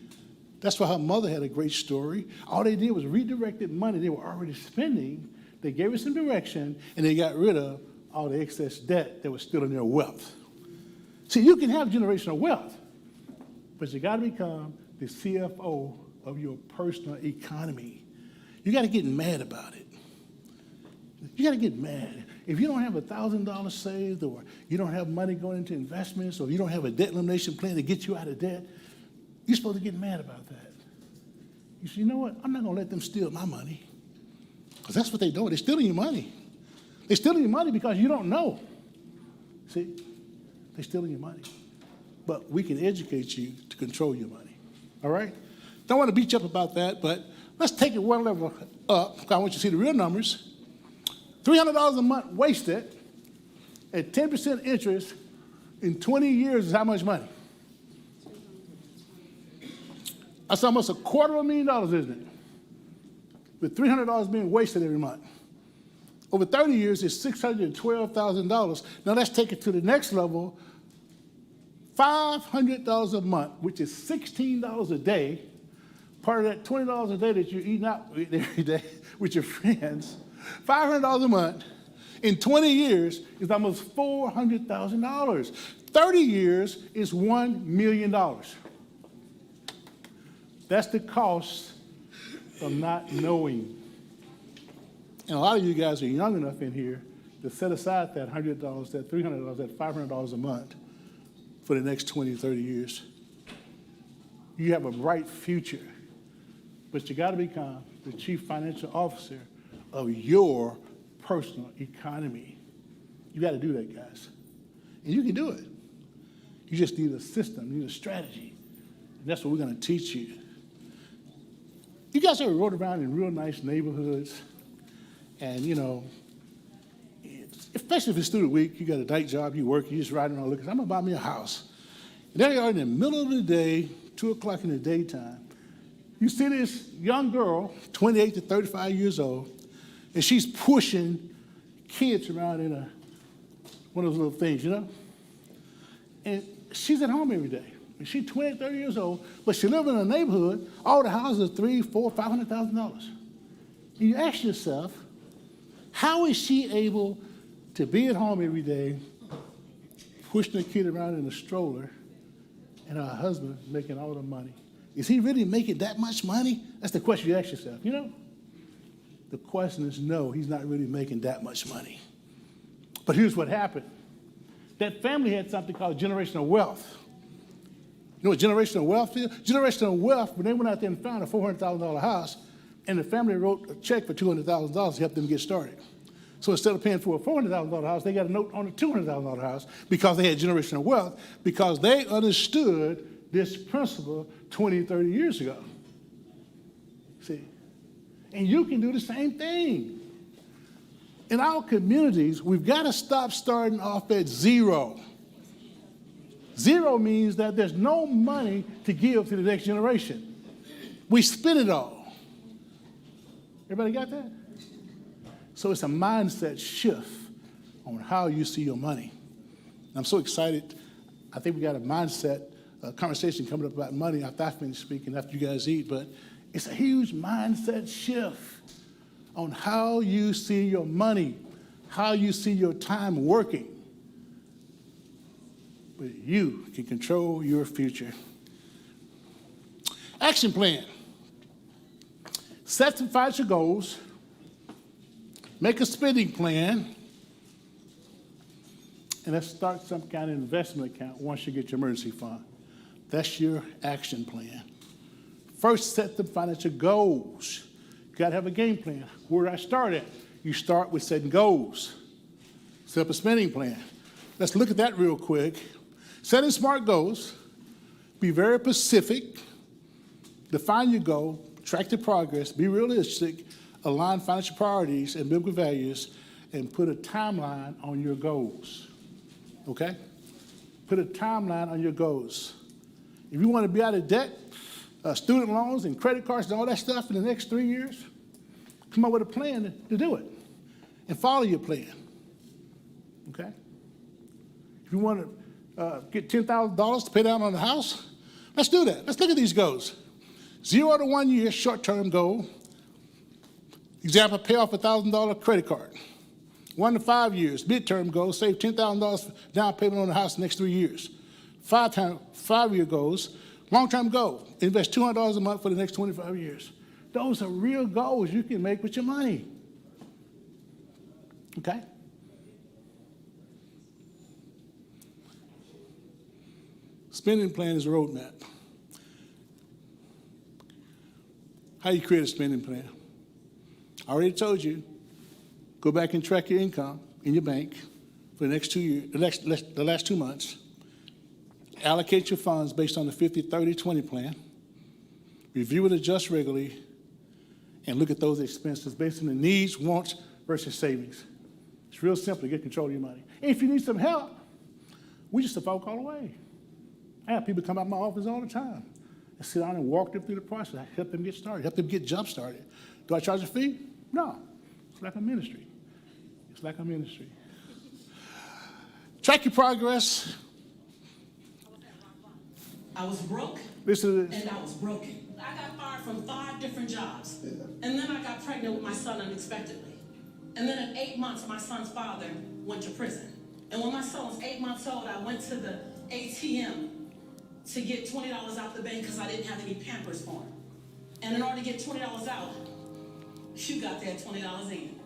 That's why her mother had a great story. All they did was redirected money they were already spending. They gave us some direction, and they got rid of all the excess debt that was still in their wealth. See, you can have generational wealth, but you got to become the CFO of your personal economy. You got to get mad about it. You got to get mad. If you don't have $1,000 saved, or you don't have money going into investments, or you don't have a debt elimination plan to get you out of debt, you're supposed to get mad about that. You say, you know what? I'm not going to let them steal my money. Because that's what they're doing. They're stealing your money. They're stealing your money because you don't know. See? They're stealing your money. But we can educate you to control your money. All right? Don't want to beat you up about that, but let's take it one level up. Because I want you to see the real numbers. $300 a month wasted at 10% interest in 20 years is how much money? That's almost $250,000, isn't it? With $300 being wasted every month. Over 30 years, it's $612,000. Now let's take it to the next level. $500 a month, which is $16 a day. Part of that $20 a day that you're eating out every day with your friends. $500 a month in 20 years is almost $400,000. 30 years is $1 million. That's the cost of not knowing. And a lot of you guys are young enough in here to set aside that $100, that $300, that $500 a month for the next 20, 30 years. You have a bright future, but you got to become the chief financial officer of your personal economy. You got to do that, guys. And you can do it. You just need a system, you need a strategy. That's what we're going to teach you. You guys ever rode around in real nice neighborhoods? And, you know, especially if it's through the week, you got a night job, you work, you just riding around looking, I'm going to buy me a house. And there you are in the middle of the day, 2 o'clock in the daytime. You see this young girl, 28 to 35 years old, and she's pushing kids around in one of those little things, you know? And she's at home every day. And she's 20, 30 years old, but she lives in a neighborhood, all the houses are $300,000, $400,000, $500,000. And you ask yourself, how is she able to be at home every day, pushing the kid around in a stroller, and her husband making all the money? Is he really making that much money? That's the question you ask yourself, you know? The question is no, he's not really making that much money. But here's what happened. That family had something called generational wealth. You know what generational wealth is? Generational wealth, when they went out there and found a $400,000 house, and the family wrote a check for $200,000 to help them get started. So instead of paying for a $400,000 house, they got a note on a $200,000 house because they had generational wealth, because they understood this principle 20, 30 years ago. See? And you can do the same thing. In our communities, we've got to stop starting off at zero. Zero means that there's no money to give to the next generation. We spend it all. Everybody got that? So it's a mindset shift on how you see your money. I'm so excited. I think we got a mindset conversation coming up about money after I finish speaking, after you guys eat, but it's a huge mindset shift on how you see your money, how you see your time working. But you can control your future. Action plan. Set some financial goals. Make a spending plan. And let's start some kind of investment account once you get your emergency fund. That's your action plan. First, set the financial goals. You got to have a game plan. Where do I start at? You start with setting goals. Set up a spending plan. Let's look at that real quick. Setting SMART goals. Be very specific. Define your goal. Track the progress. Be realistic. Align financial priorities and biblical values. And put a timeline on your goals. Okay? Put a timeline on your goals. If you want to be out of debt, student loans and credit cards and all that stuff in the next 3 years, come up with a plan to do it and follow your plan. Okay? If you want to get $10,000 to pay down on the house, let's do that. Let's look at these goals. 0 to 1 year short-term goal. Example, pay off a $1,000 credit card. 1 to 5 years, midterm goal, save $10,000 down payment on the house the next 3 years. 5-year goals. Long-term goal, invest $200 a month for the next 25 years. Those are real goals you can make with your money. Okay? Spending plan is a roadmap. How do you create a spending plan? I already told you, go back and track your income in your bank for the next 2 years, the last 2 months. Allocate your funds based on the 50-30-20 plan. Review and adjust regularly, and look at those expenses based on the needs, wants versus savings. It's real simple to get control of your money. If you need some help, we're just a phone call away. I have people come out of my office all the time. I sit down and walk them through the process. I help them get started, help them get jump started. Do I charge a fee? No. It's like a ministry. It's like a ministry. Track your progress. I was broke, Listen to this. and I was broken. I got fired from 5 different jobs, and then I got pregnant with my son unexpectedly. And then at 8 months, my son's father went to prison. And when my son was 8 months old, I went to the ATM to get $20 out the bank because I didn't have any Pampers for him. And in order to get $20 out, you got that $20 in.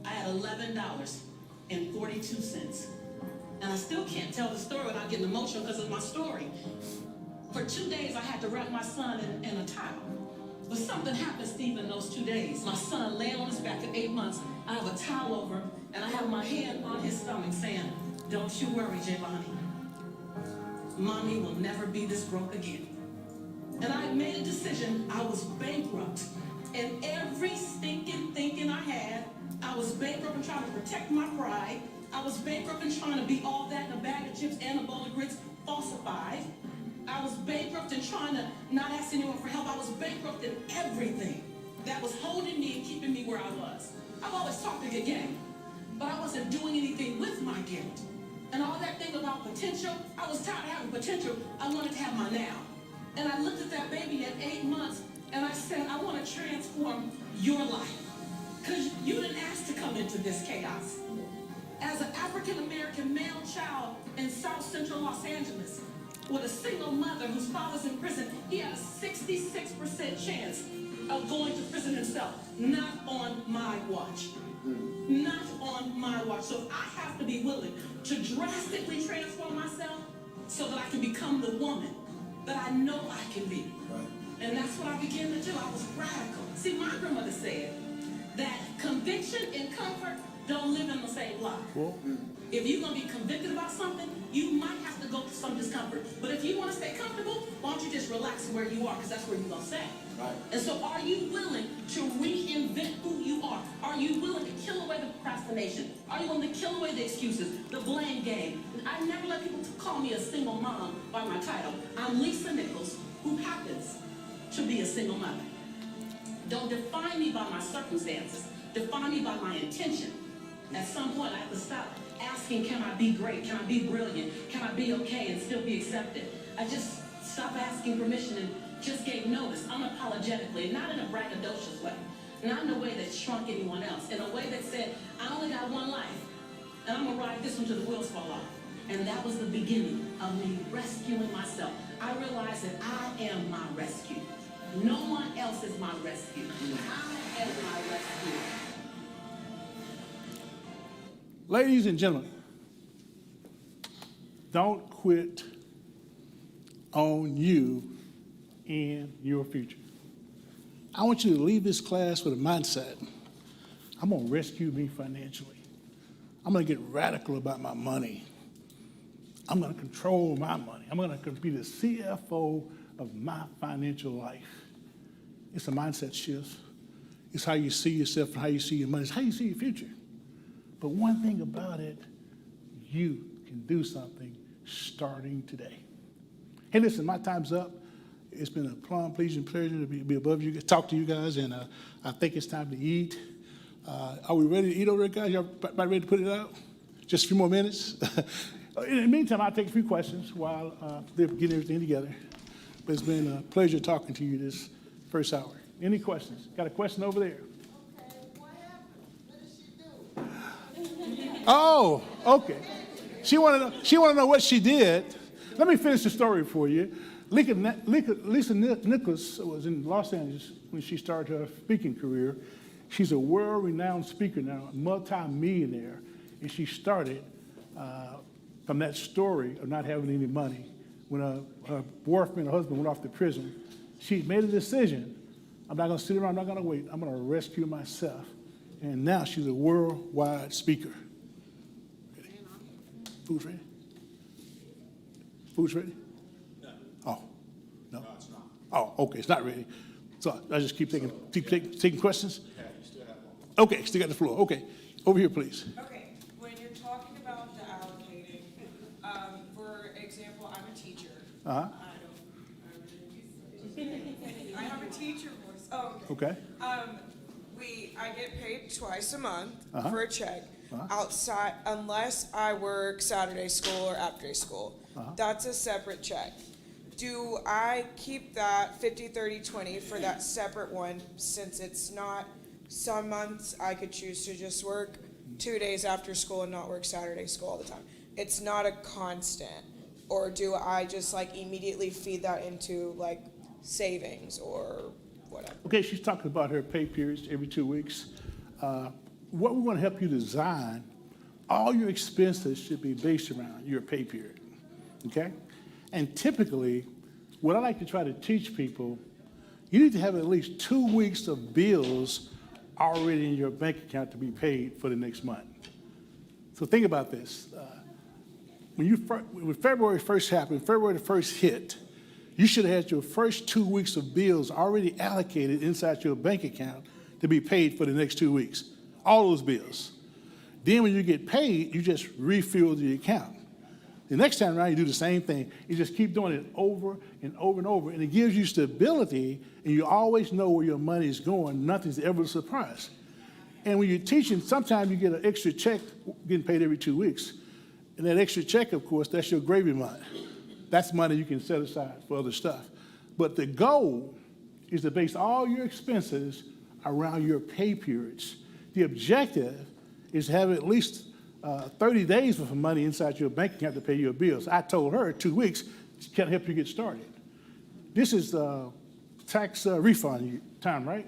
I had $11.42. And I still can't tell the story without getting emotional because of my story. For 2 days, I had to wrap my son in a towel. But something happened, Steve, in those 2 days. My son laying on his back at 8 months. I have a towel over him, and I have my hand on his stomach saying, "Don't you worry, Javani. Mommy will never be this broke again." And I made a decision. I was bankrupt. And every stinking thinking I had, I was bankrupt and trying to protect my pride. I was bankrupt and trying to be all that in a bag of chips and a bowl of grits falsified. I was bankrupt and trying to not ask anyone for help. I was bankrupt in everything that was holding me and keeping me where I was. I've always talked a good game, but I wasn't doing anything with my gift. And all that thing about potential, I was tired of having potential. I wanted to have my now. And I looked at that baby at 8 months and I said, I want to transform your life. Because you didn't ask to come into this chaos. As an African-American male child in South Central Los Angeles, with a single mother whose father's in prison, he had a 66% chance of going to prison himself. Not on my watch. Not on my watch. So I have to be willing to drastically transform myself so that I can become the woman that I know I can be. Right. And that's what I began to do. I was radical. See, my grandmother said that conviction and comfort don't live in the same block. Well, if you're going to be convicted about something, you might have to go through some discomfort. But if you want to stay comfortable, why don't you just relax where you are, because that's where you're going to stay. Right. And so are you willing to reinvent who you are? Are you willing to kill away the procrastination? Are you willing to kill away the excuses, the blame game? I never let people call me a single mom by my title. I'm Lisa Nichols, who happens to be a single mother. Don't define me by my circumstances. Define me by my intention. At some point, I have to stop asking, can I be great? Can I be brilliant? Can I be okay and still be accepted? I just stopped asking permission and just gave notice unapologetically, not in a braggadocious way, not in a way that shrunk anyone else, in a way that said, I only got one life, and I'm going to ride this one till the wheels fall off. And that was the beginning of me rescuing myself. I realized that I am my rescue. No one else is my rescue. I am my rescue. Ladies and gentlemen, don't quit on you and your future. I want you to leave this class with a mindset. I'm going to rescue me financially. I'm going to get radical about my money. I'm going to control my money. I'm going to be the CFO of my financial life. It's a mindset shift. It's how you see yourself and how you see your money. It's how you see your future. But one thing about it, you can do something starting today. Hey, listen, my time's up. It's been a plum, pleasing pleasure to be above you, talk to you guys, and I think it's time to eat. Are we ready to eat over there, guys? Y'all about ready to put it out? Just a few more minutes? In the meantime, I'll take a few questions while they're getting everything together. But it's been a pleasure talking to you this first hour. Any questions? Got a question over there? Oh, okay. She wanted to know what she did. Let me finish the story for you. Lisa Nichols was in Los Angeles when she started her speaking career. She's a world-renowned speaker now, a multi-millionaire, and she started from that story of not having any money. When her boyfriend, her husband, went off to prison, she made a decision. I'm not going to sit around, I'm not going to wait. I'm going to rescue myself. And now she's a worldwide speaker. Ready? Food's ready? Food's ready? No. Oh, no? No, it's not. Oh, okay, it's not ready. So I just keep taking questions? Yeah, you still have one. Okay, still got the floor. Okay, over here, please. Okay, when you're talking about the allocating, for example, I'm a teacher. Uh-huh. I have a teacher voice. Oh, Okay. I get paid twice a month Uh-huh. for a check. Uh-huh. Outside, unless I work Saturday school or after school. Uh-huh. That's a separate check. Do I keep that 50, 30, 20 for that separate one, since it's not, some months I could choose to just work 2 days after school and not work Saturday school all the time? It's not a constant. Or do I just immediately feed that into savings or whatever? Okay, she's talking about her pay periods every 2 weeks. What we want to help you design, all your expenses should be based around your pay period, okay? And typically, what I like to try to teach people, you need to have at least 2 weeks of bills already in your bank account to be paid for the next month. So think about this. When February 1st happened, February the 1st hit, You should have had your first 2 weeks of bills already allocated inside your bank account to be paid for the next 2 weeks. All those bills. Then when you get paid, you just refill the account. The next time around, you do the same thing. You just keep doing it over and over and over, and it gives you stability, and you always know where your money is going. Nothing's ever a surprise. And when you're teaching, sometimes you get an extra check getting paid every 2 weeks. And that extra check, of course, that's your gravy money. That's money you can set aside for other stuff. But the goal is to base all your expenses around your pay periods. The objective is to have at least 30 days worth of money inside your bank account to pay your bills. I told her 2 weeks can help you get started. This is tax refund time, right?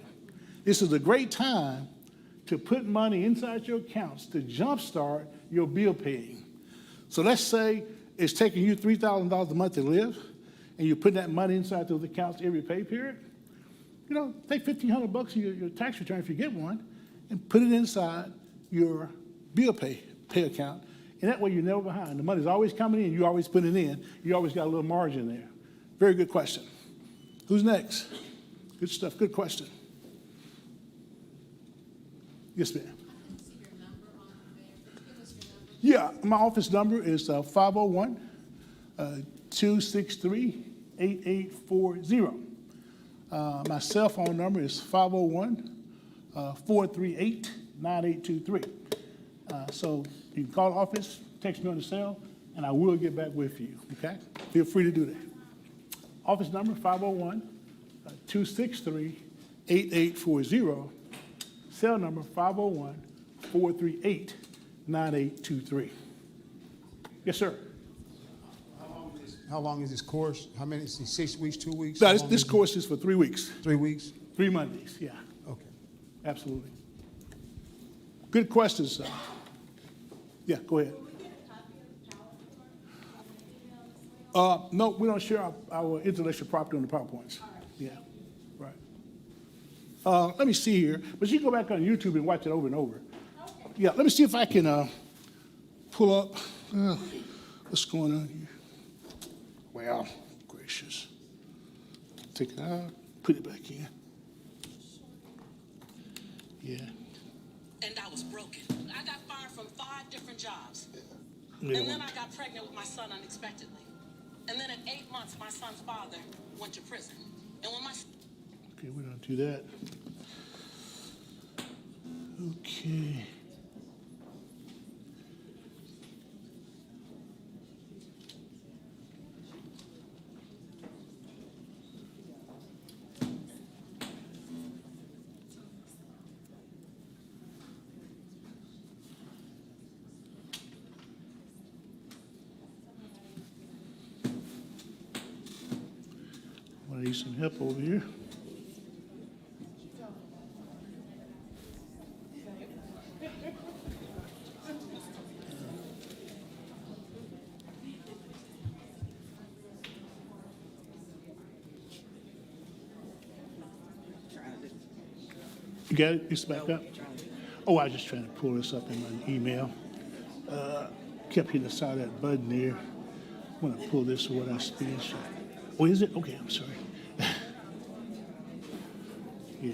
This is a great time to put money inside your accounts to jumpstart your bill paying. So let's say it's taking you $3,000 a month to live, and you're putting that money inside those accounts every pay period. You know, take $1,500 in your tax return if you get one, and put it inside your bill pay account. And that way you're never behind. The money's always coming in, you always put it in. You always got a little margin there. Very good question. Who's next? Good stuff, good question. Yes, ma'am. Yeah, my office number is 501-263-8840. My cell phone number is 501-438-9823. So you can call the office, text me on the cell, and I will get back with you, okay? Feel free to do that. Office number 501-263-8840. Cell number 501-438-9823. Yes, sir. How long is this course? How many, 6 weeks, 2 weeks? No, this course is for 3 weeks. 3 weeks? 3 Mondays, yeah. Okay. Absolutely. Good questions, sir. Yeah, go ahead. No, we don't share our intellectual property on the PowerPoints. Yeah, right. Let me see here, but you can go back on YouTube and watch it over and over. Yeah, let me see if I can pull up what's going on here. Well, gracious. Take it out, put it back in. Yeah. And I was broken. I got fired from 5 different jobs. Yeah. And then I got pregnant with my son unexpectedly. And then at 8 months, my son's father went to prison. And when my Okay, we don't do that. Okay. I need some help over here. You got it? It's back up? Oh, I was just trying to pull this up in my email. Kept hitting the side of that button there. I'm going to pull this to what I spent. Oh, is it? Okay, I'm sorry. Yeah.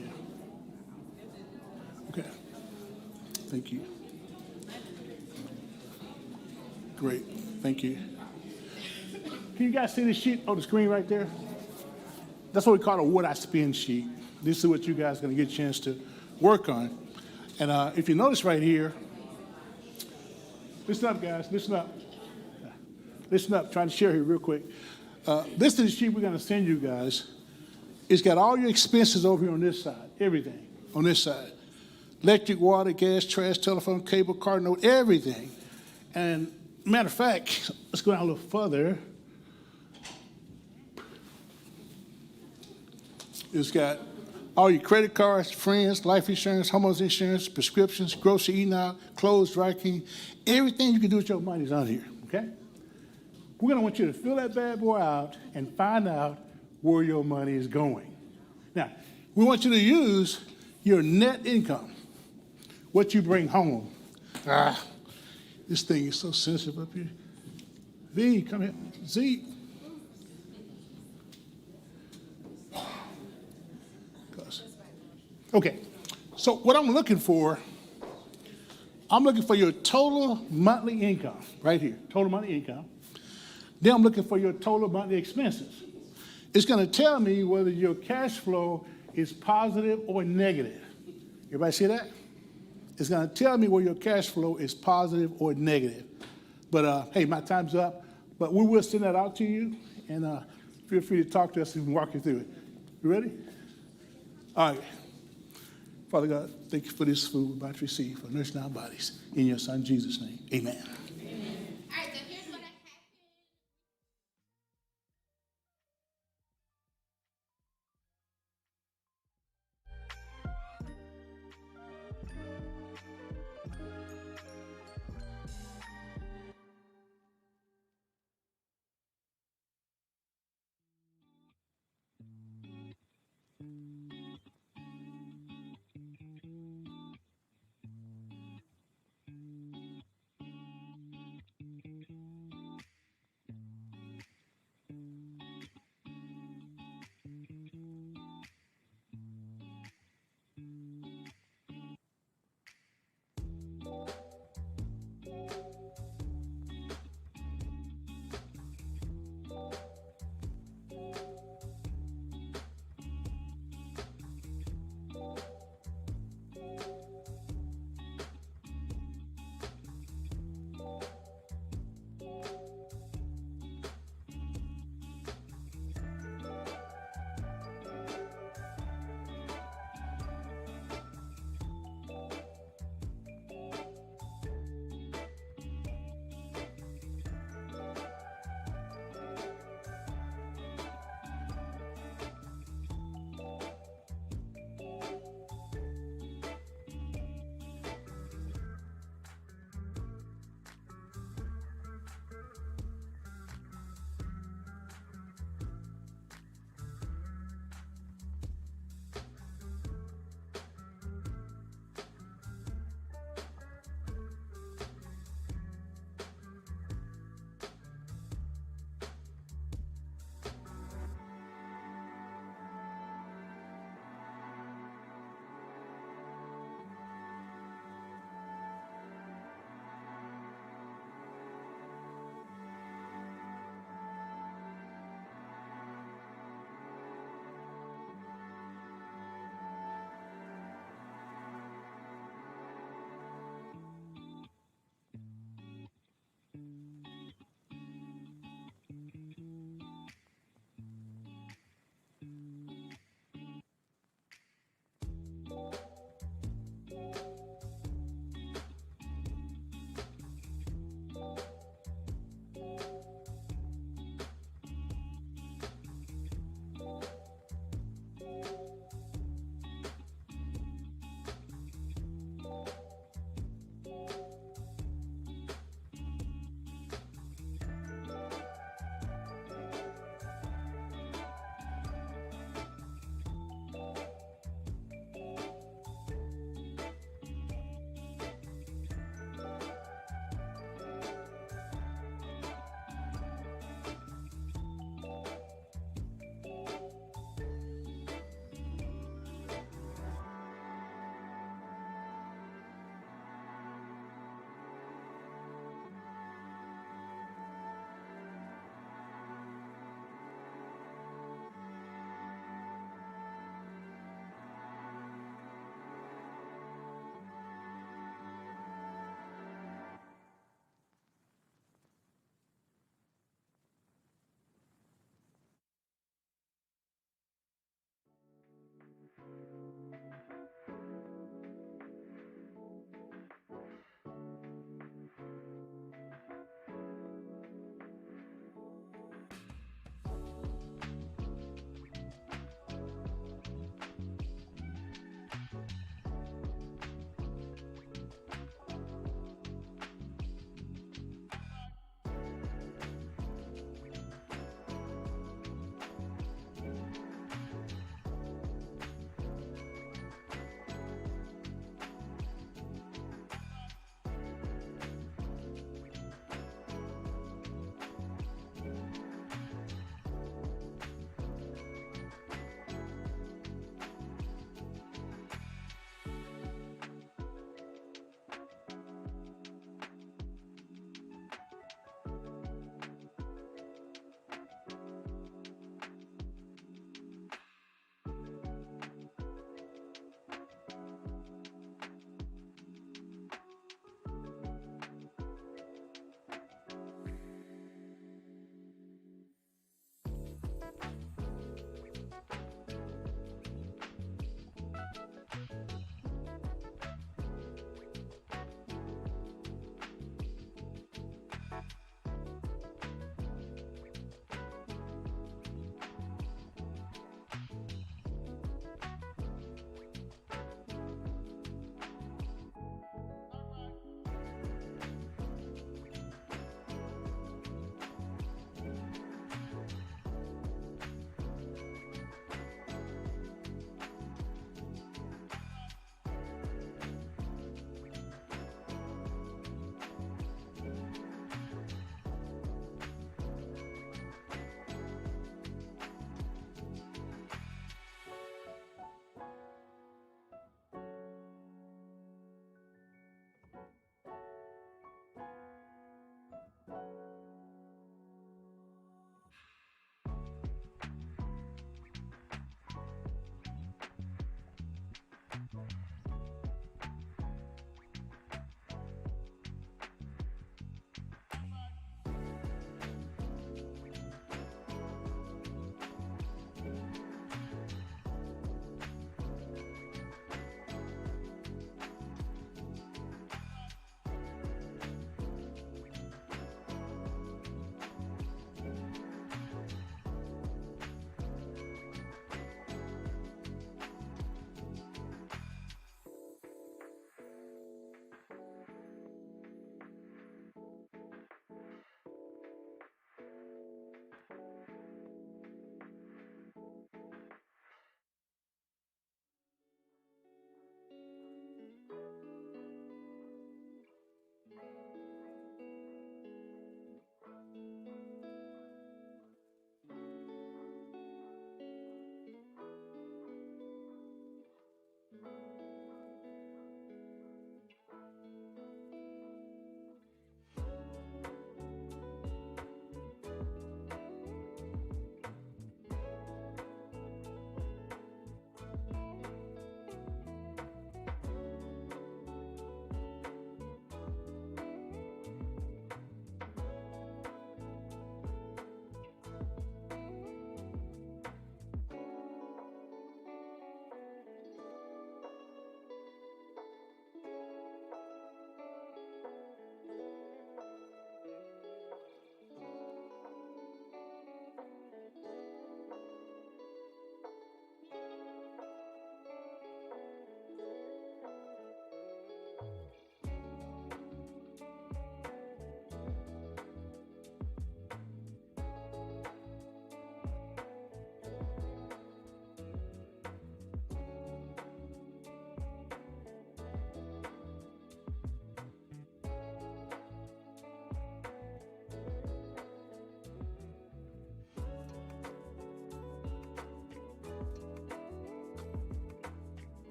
Okay. Thank you. Great. Thank you. Can you guys see the sheet on the screen right there? That's what we call a what I spend sheet. This is what you guys are going to get a chance to work on. And if you notice right here, listen up, guys. Listen up. Listen up. Trying to share here real quick. This is the sheet we're going to send you guys. It's got all your expenses over here on this side, everything on this side. Electric, water, gas, trash, telephone, cable, card note, everything. And matter of fact, let's go down a little further. It's got all your credit cards, friends, life insurance, homeowners insurance, prescriptions, grocery, eating out, clothes, dry cleaning. Everything you can do with your money is on here, okay? We're going to want you to fill that bad boy out and find out where your money is going. Now, we want you to use your net income, what you bring home. This thing is so sensitive up here. V, come here. Z. Okay, so what I'm looking for your total monthly income, right here, total monthly income. Then I'm looking for your total monthly expenses. It's gonna tell me whether your cash flow is positive or negative. Everybody see that? It's gonna tell me whether your cash flow is positive or negative. But hey, my time's up, but we will send that out to you, and feel free to talk to us and walk you through it. You ready? All right. Father God, thank you for this food we're about to receive, for nourishing our bodies. In your Son, Jesus' name, amen. All right, so here's what I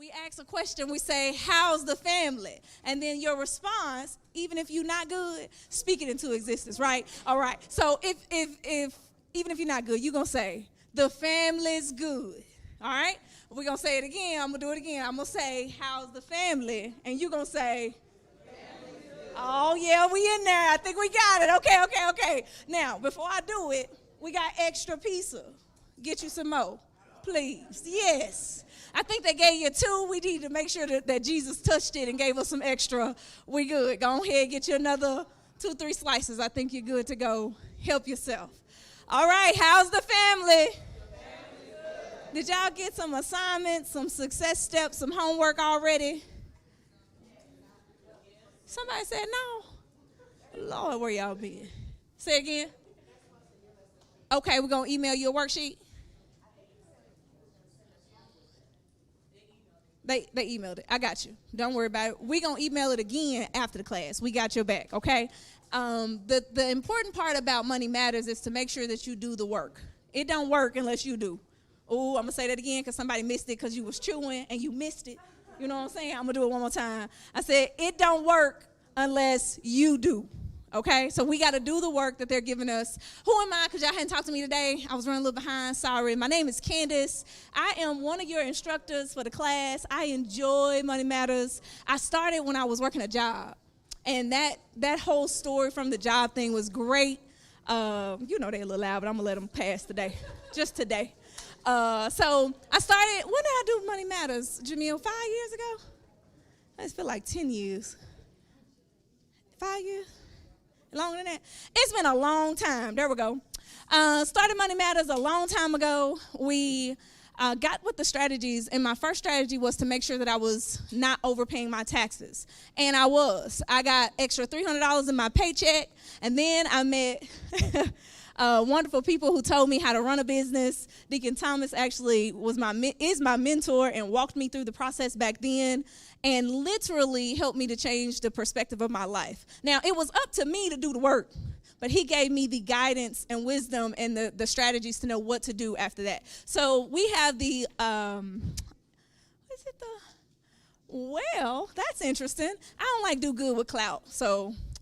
we ask a question, we say, how's the family? And then your response, even if you're not good, speak it into existence, right? All right. So if even if you're not good, you're going to say, the family's good. All right? We're going to say it again. I'm going to do it again. I'm going to say, how's the family? And you're going to say, oh, yeah, we in there. I think we got it. Okay. Now, before I do it, we got extra pizza. Get you some more, please. Yes. I think they gave you 2. We need to make sure that Jesus touched it and gave us some extra. We good. Go ahead, get you another 2-3 slices. I think you're good to go. Help yourself. All right, how's the family? Did y'all get some assignments, some success steps, some homework already? Somebody said no. Lord, where y'all been? Say again. Okay, we're going to email you a worksheet. They emailed it. I got you. Don't worry about it. We're going to email it again after the class. We got your back, okay? The important part about Money Matters is to make sure that you do the work. It don't work unless you do. Oh, I'm going to say that again because somebody missed it because you was chewing and you missed it. You know what I'm saying? I'm going to do it one more time. I said, it don't work unless you do. Okay, so we got to do the work that they're giving us. Who am I? Because y'all hadn't talked to me today. I was running a little behind. Sorry. My name is Candace. I am one of your instructors for the class. I enjoy Money Matters. I started when I was working a job. And that whole story from the job thing was great. You know they're a little loud, but I'm going to let them pass today. Just today. So I started, when did I do Money Matters, Jamil? 5 years ago? I just feel like 10 years. 5 years? Longer than that? It's been a long time. There we go. Started Money Matters a long time ago. We got with the strategies, and my first strategy was to make sure that I was not overpaying my taxes. And I was. I got extra $300 in my paycheck, and then I met wonderful people who told me how to run a business. Deacon Thomas actually is my mentor and walked me through the process back then and literally helped me to change the perspective of my life. Now, it was up to me to do the work, but he gave me the guidance and wisdom and the strategies to know what to do after that. So we have well, that's interesting. I don't like do good with clout,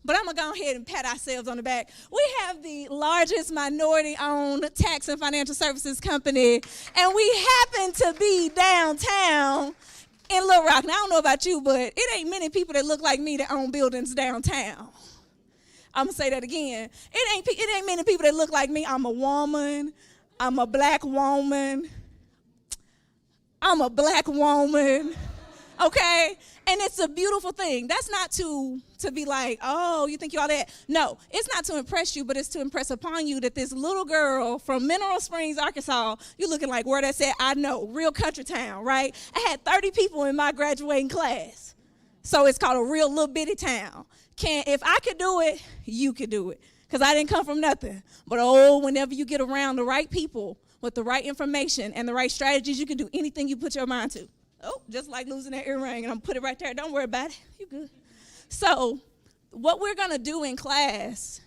but I'm going to go ahead and pat ourselves on the back. We have the largest minority-owned tax and financial services company, and we happen to be downtown in Little Rock. Now, I don't know about you, but it ain't many people that look like me that own buildings downtown. I'm going to say that again. It ain't many people that look like me. I'm a woman. I'm a black woman. Okay? And it's a beautiful thing. That's not to be like, oh, you think you're all that. No, it's not to impress you, but it's to impress upon you that this little girl from Mineral Springs, Arkansas, you looking like where that's at, I know, real country town, right? I had 30 people in my graduating class. So it's called a real little bitty town. If I could do it, you could do it. Because I didn't come from nothing. But whenever you get around the right people with the right information and the right strategies, you can do anything you put your mind to. Oh, just like losing that earring, and I'm going to put it right there. Don't worry about it. You good. So what we're going to do in class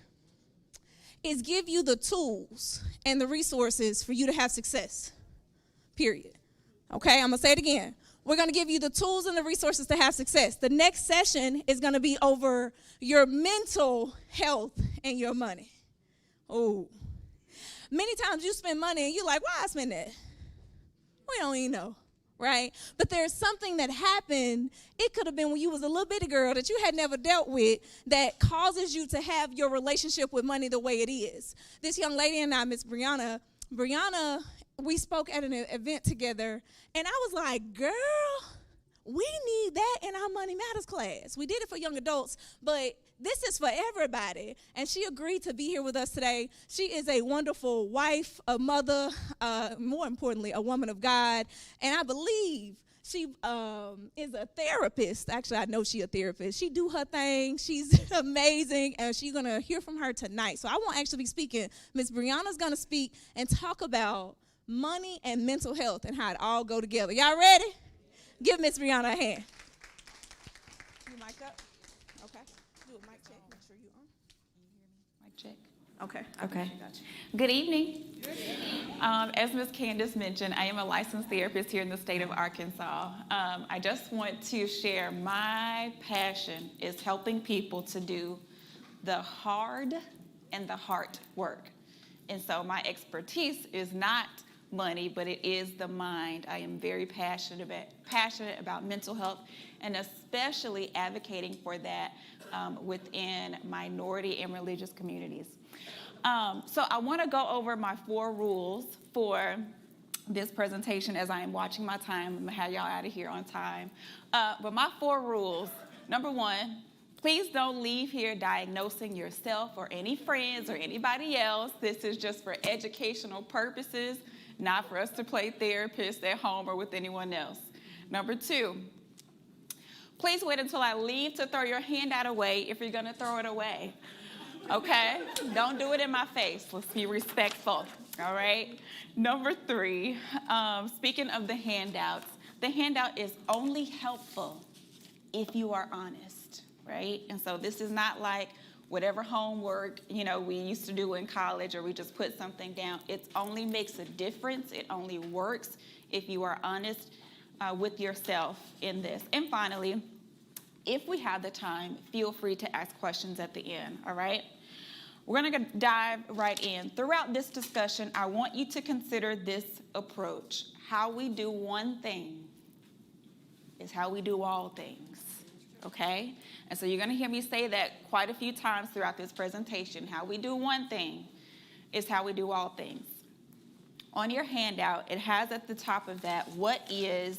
is give you the tools and the resources for you to have success, period. Okay, I'm going to say it again. We're going to give you the tools and the resources to have success. The next session is going to be over your mental health and your money. Oh, many times you spend money and you're like, why I spend that? We don't even know. Right? But there's something that happened. It could have been when you was a little bitty girl that you had never dealt with that causes you to have your relationship with money the way it is. This young lady and I, Miss Brianna, we spoke at an event together, and I was like, girl, we need that in our Money Matters class. We did it for young adults, but this is for everybody. And she agreed to be here with us today. She is a wonderful wife, a mother, more importantly, a woman of God. And I believe she is a therapist. Actually, I know she's a therapist. She do her thing. She's amazing. And she's going to hear from her tonight. So I won't actually be speaking. Miss Brianna's going to speak and talk about money and mental health and how it all go together. Y'all ready? Give Miss Brianna a hand. You mic up? Okay. Do a mic check. Make sure you on. Mic check. Okay. Okay. Good evening. As Ms. Candace mentioned, I am a licensed therapist here in the state of Arkansas. I just want to share my passion is helping people to do the hard and the heart work. And so my expertise is not money, but it is the mind. I am very passionate about mental health, and especially advocating for that within minority and religious communities. So I want to go over my 4 rules for this presentation as I am watching my time. I'm going to have y'all out of here on time. But my 4 rules, number 1, please don't leave here diagnosing yourself or any friends or anybody else. This is just for educational purposes, not for us to play therapist at home or with anyone else. Number 2, please wait until I leave to throw your handout away if you're going to throw it away. Okay? Don't do it in my face. Let's be respectful. All right? Number 3, speaking of the handouts, the handout is only helpful if you are honest, right? And so this is not like whatever homework, we used to do in college, or we just put something down. It only makes a difference. It only works if you are honest with yourself in this. And finally, if we have the time, feel free to ask questions at the end, all right? We're going to dive right in. Throughout this discussion, I want you to consider this approach. How we do one thing is how we do all things, okay? And so you're going to hear me say that quite a few times throughout this presentation. How we do one thing is how we do all things. On your handout, it has at the top of that, what is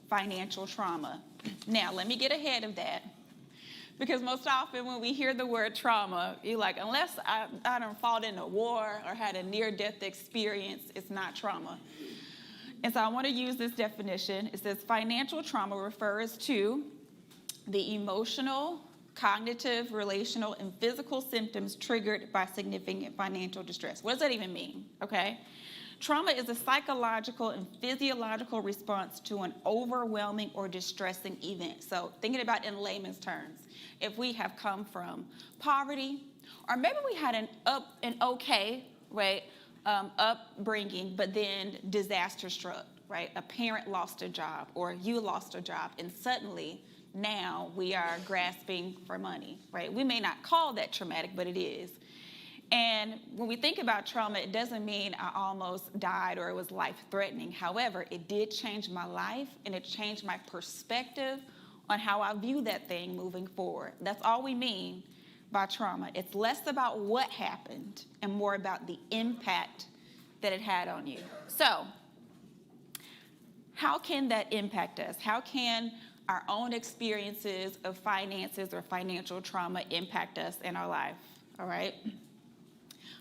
financial trauma? Now, let me get ahead of that. Because most often when we hear the word trauma, you're like, unless I done fought in a war or had a near-death experience, it's not trauma. And so I want to use this definition. It says financial trauma refers to the emotional, cognitive, relational, and physical symptoms triggered by significant financial distress. What does that even mean? Okay? Trauma is a psychological and physiological response to an overwhelming or distressing event. So thinking about in layman's terms, if we have come from poverty, or maybe we had an okay, right, upbringing, but then disaster struck, right? A parent lost a job, or you lost a job, and suddenly now we are grasping for money, right? We may not call that traumatic, but it is. And when we think about trauma, it doesn't mean I almost died or it was life-threatening. However, it did change my life, and it changed my perspective on how I view that thing moving forward. That's all we mean by trauma. It's less about what happened and more about the impact that it had on you. So, how can that impact us? How can our own experiences of finances or financial trauma impact us in our life? All right?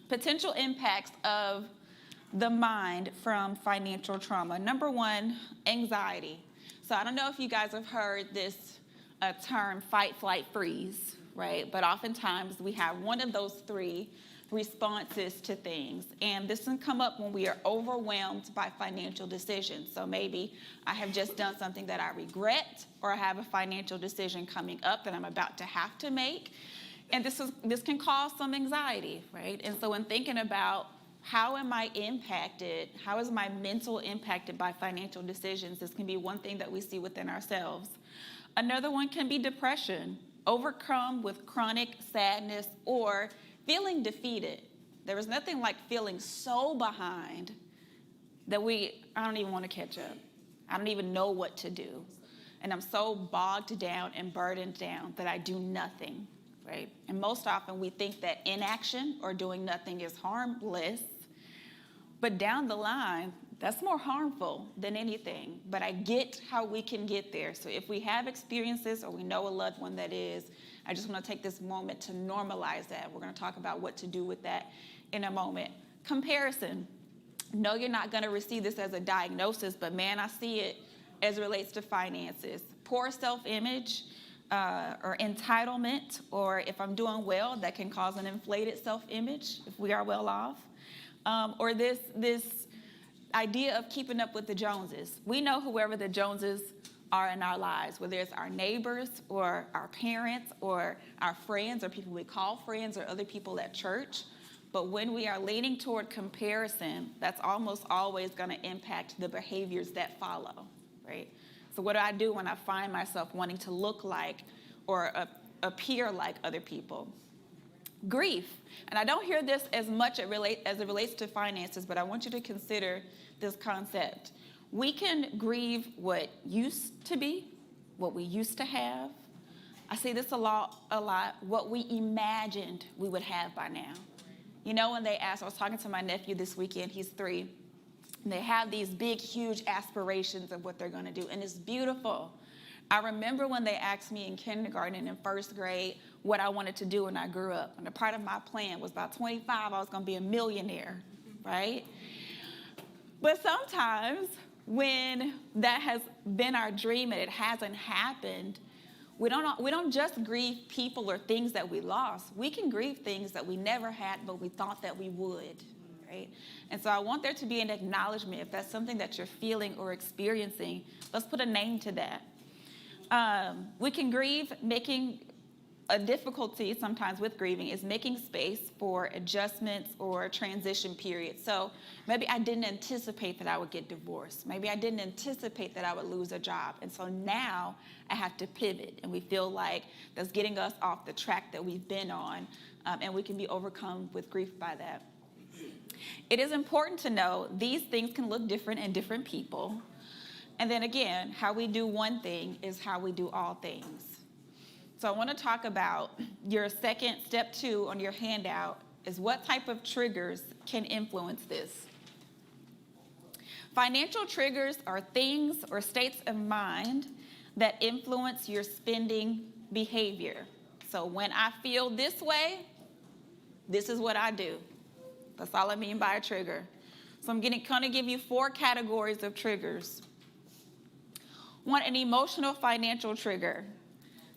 Potential impacts of the mind from financial trauma. Number 1, anxiety. So I don't know if you guys have heard this term, fight, flight, freeze, right? But oftentimes we have one of those 3 responses to things. And this can come up when we are overwhelmed by financial decisions. So maybe I have just done something that I regret, or I have a financial decision coming up that I'm about to have to make. And this can cause some anxiety, right? And so in thinking about how am I impacted, how is my mental impacted by financial decisions, this can be one thing that we see within ourselves. Another one can be depression, overcome with chronic sadness or feeling defeated. There is nothing like feeling so behind that I don't even want to catch up. I don't even know what to do. And I'm so bogged down and burdened down that I do nothing, right? And most often we think that inaction or doing nothing is harmless, but down the line, that's more harmful than anything. But I get how we can get there. So if we have experiences or we know a loved one that is, I just want to take this moment to normalize that. We're going to talk about what to do with that in a moment. Comparison. No, you're not going to receive this as a diagnosis, but man, I see it as it relates to finances. Poor self-image or entitlement, or if I'm doing well, that can cause an inflated self-image if we are well off. Or this idea of keeping up with the Joneses. We know whoever the Joneses are in our lives, whether it's our neighbors or our parents or our friends or people we call friends or other people at church. But when we are leaning toward comparison, that's almost always going to impact the behaviors that follow, right? So what do I do when I find myself wanting to look like or appear like other people? Grief. And I don't hear this as much as it relates to finances, but I want you to consider this concept. We can grieve what used to be, what we used to have. I see this a lot, what we imagined we would have by now. You know, when they asked, I was talking to my nephew this weekend, he's 3, and they have these big, huge aspirations of what they're going to do, and it's beautiful. I remember when they asked me in kindergarten and in 1st grade what I wanted to do when I grew up. And a part of my plan was by 25, I was going to be a millionaire, right? But sometimes when that has been our dream and it hasn't happened, we don't just grieve people or things that we lost. We can grieve things that we never had, but we thought that we would, right? And so I want there to be an acknowledgement. If that's something that you're feeling or experiencing, let's put a name to that. We can grieve. Making a difficulty sometimes with grieving is making space for adjustments or transition periods. So maybe I didn't anticipate that I would get divorced. Maybe I didn't anticipate that I would lose a job. And so now I have to pivot. And we feel like that's getting us off the track that we've been on. And we can be overcome with grief by that. It is important to know these things can look different in different people. And then again, how we do one thing is how we do all things. So I want to talk about your second, step 2 on your handout is what type of triggers can influence this. Financial triggers are things or states of mind that influence your spending behavior. So when I feel this way, this is what I do. That's all I mean by a trigger. So I'm going to give you 4 categories of triggers. One, an emotional financial trigger.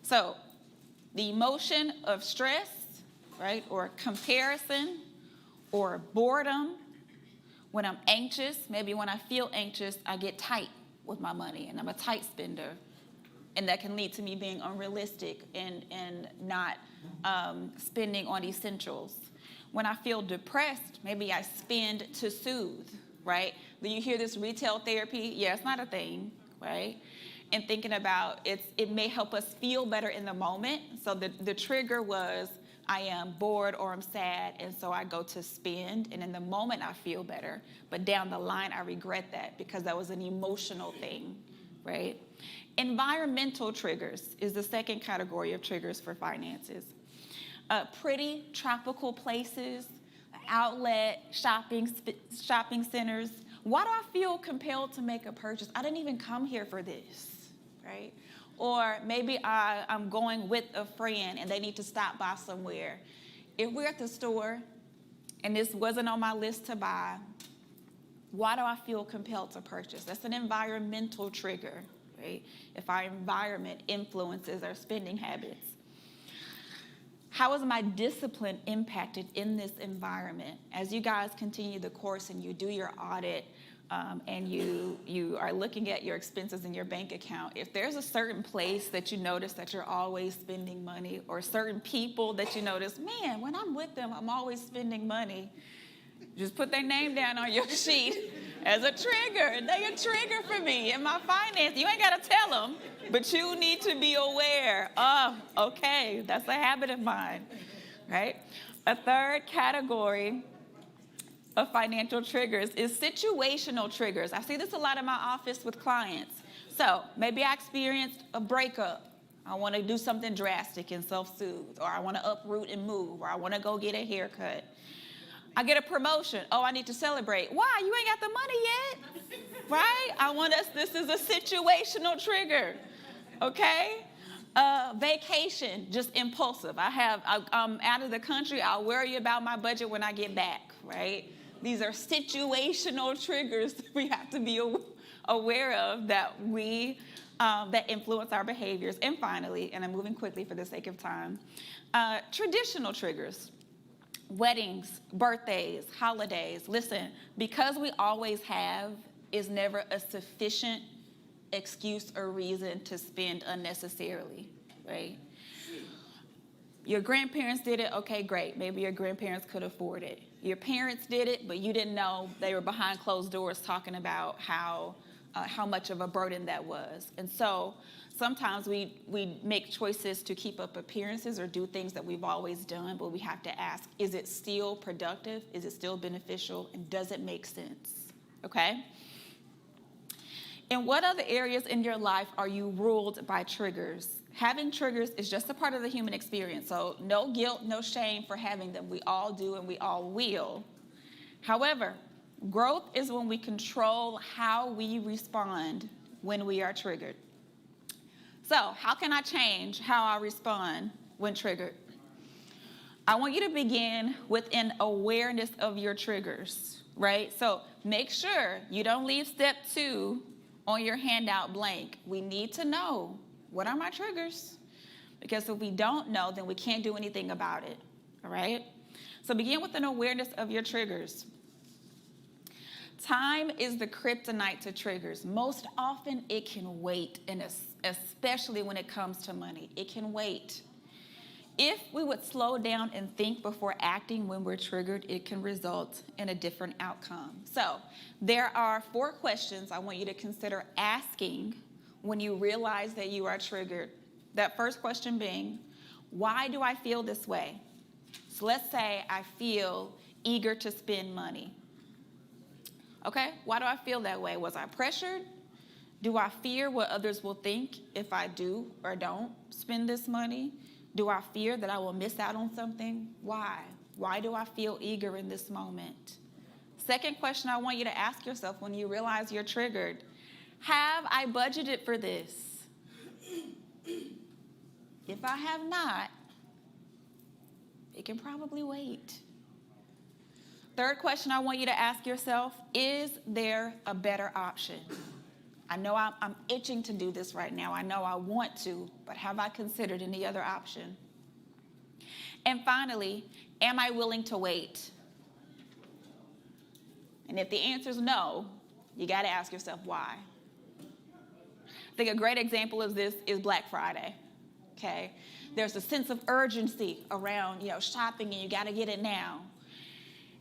So the emotion of stress, right, or comparison, or boredom. When I'm anxious, maybe when I feel anxious, I get tight with my money, and I'm a tight spender. And that can lead to me being unrealistic and not spending on essentials. When I feel depressed, maybe I spend to soothe, right? Do you hear this retail therapy? Yeah, it's not a thing, right? And thinking about it may help us feel better in the moment. So the trigger was I am bored or I'm sad, and so I go to spend, and in the moment I feel better. But down the line I regret that because that was an emotional thing, right? Environmental triggers is the second category of triggers for finances. Pretty tropical places, outlet, shopping centers. Why do I feel compelled to make a purchase? I didn't even come here for this, right? Or maybe I'm going with a friend and they need to stop by somewhere. If we're at the store and this wasn't on my list to buy, why do I feel compelled to purchase? That's an environmental trigger, right? If our environment influences our spending habits. How is my discipline impacted in this environment? As you guys continue the course and you do your audit and you are looking at your expenses in your bank account, if there's a certain place that you notice that you're always spending money, or certain people that you notice, man, when I'm with them, I'm always spending money, just put their name down on your sheet as a trigger. They're a trigger for me in my finance. You ain't got to tell them, but you need to be aware. Oh, okay, that's a habit of mine, right? A third category of financial triggers is situational triggers. I see this a lot in my office with clients. So maybe I experienced a breakup. I want to do something drastic and self-soothe, or I want to uproot and move, or I want to go get a haircut. I get a promotion. Oh, I need to celebrate. Why? You ain't got the money yet, right? This is a situational trigger, okay? Vacation, just impulsive. I'm out of the country. I'll worry about my budget when I get back, right? These are situational triggers that we have to be aware of that influence our behaviors. And finally, and I'm moving quickly for the sake of time, traditional triggers. Weddings, birthdays, holidays. Listen, because we always have is never a sufficient excuse or reason to spend unnecessarily, right? Your grandparents did it, okay, great. Maybe your grandparents could afford it. Your parents did it, but you didn't know they were behind closed doors talking about how much of a burden that was. And so sometimes we make choices to keep up appearances or do things that we've always done, but we have to ask, is it still productive? Is it still beneficial? And does it make sense? Okay? In what other areas in your life are you ruled by triggers? Having triggers is just a part of the human experience, so no guilt, no shame for having them. We all do and we all will. However, growth is when we control how we respond when we are triggered. So, how can I change how I respond when triggered? I want you to begin with an awareness of your triggers, right? So, make sure you don't leave step 2 on your handout blank. We need to know, what are my triggers? Because if we don't know, then we can't do anything about it, all right? So begin with an awareness of your triggers. Time is the kryptonite to triggers. Most often it can wait, and especially when it comes to money, it can wait. If we would slow down and think before acting when we're triggered, it can result in a different outcome. So there are 4 questions I want you to consider asking when you realize that you are triggered. That first question being, why do I feel this way? So let's say I feel eager to spend money. Okay, why do I feel that way? Was I pressured? Do I fear what others will think if I do or don't spend this money? Do I fear that I will miss out on something? Why? Why do I feel eager in this moment? Second question I want you to ask yourself when you realize you're triggered, have I budgeted for this? If I have not, it can probably wait. Third question I want you to ask yourself, is there a better option? I know I'm itching to do this right now. I know I want to, but have I considered any other option? And finally, am I willing to wait? And if the answer is no, you got to ask yourself why. I think a great example of this is Black Friday, okay? There's a sense of urgency around, shopping, and you got to get it now.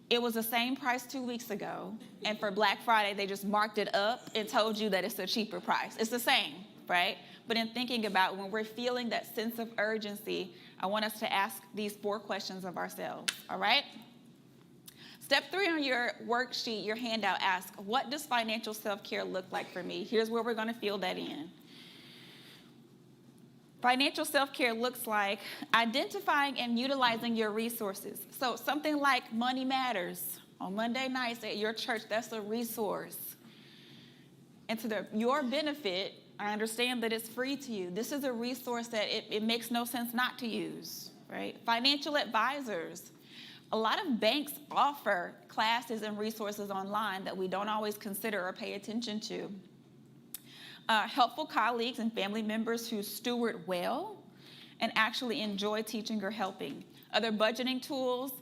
It was the same price 2 weeks ago, and for Black Friday, they just marked it up and told you that it's a cheaper price. It's the same, right? But in thinking about when we're feeling that sense of urgency, I want us to ask these 4 questions of ourselves, all right? Step 3 on your worksheet, your handout, ask, what does financial self-care look like for me? Here's where we're going to fill that in. Financial self-care looks like identifying and utilizing your resources. So something like Money Matters on Monday nights at your church, that's a resource. And to your benefit, I understand that it's free to you. This is a resource that it makes no sense not to use, right? Financial advisors. A lot of banks offer classes and resources online that we don't always consider or pay attention to. Helpful colleagues and family members who steward well and actually enjoy teaching or helping. Other budgeting tools,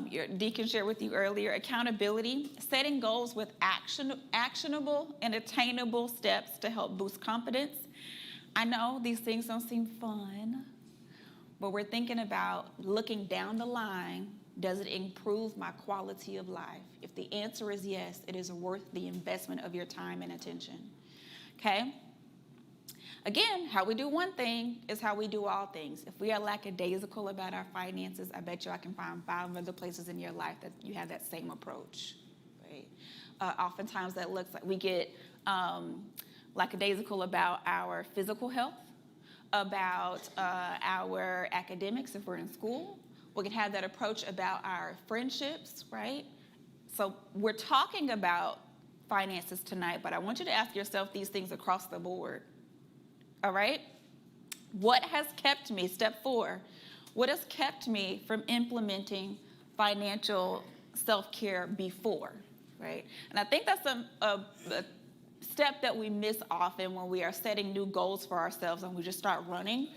your deacon shared with you earlier, accountability, setting goals with actionable and attainable steps to help boost confidence. I know these things don't seem fun, but we're thinking about looking down the line, does it improve my quality of life? If the answer is yes, it is worth the investment of your time and attention. Okay? Again, how we do one thing is how we do all things. If we are lackadaisical about our finances, I bet you I can find 5 other places in your life that you have that same approach, right? Oftentimes that looks like we get lackadaisical about our physical health, about our academics if we're in school. We can have that approach about our friendships, right? So we're talking about finances tonight, but I want you to ask yourself these things across the board. All right? What has kept me, step 4, what has kept me from implementing financial self-care before, right? And I think that's a step that we miss often when we are setting new goals for ourselves and we just start running.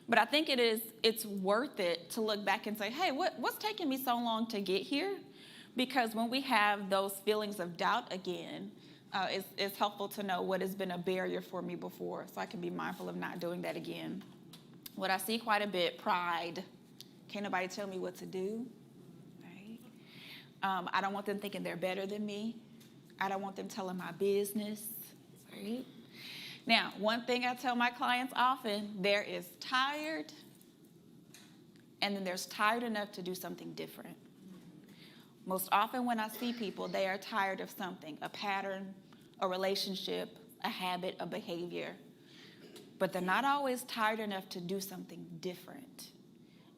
But I think it's worth it to look back and say, hey, what's taking me so long to get here? Because when we have those feelings of doubt again, it's helpful to know what has been a barrier for me before so I can be mindful of not doing that again. What I see quite a bit, pride. Can't nobody tell me what to do, right? I don't want them thinking they're better than me. I don't want them telling my business, right? Now, one thing I tell my clients often, there is tired, and then there's tired enough to do something different. Most often when I see people, they are tired of something, a pattern, a relationship, a habit, a behavior. But they're not always tired enough to do something different.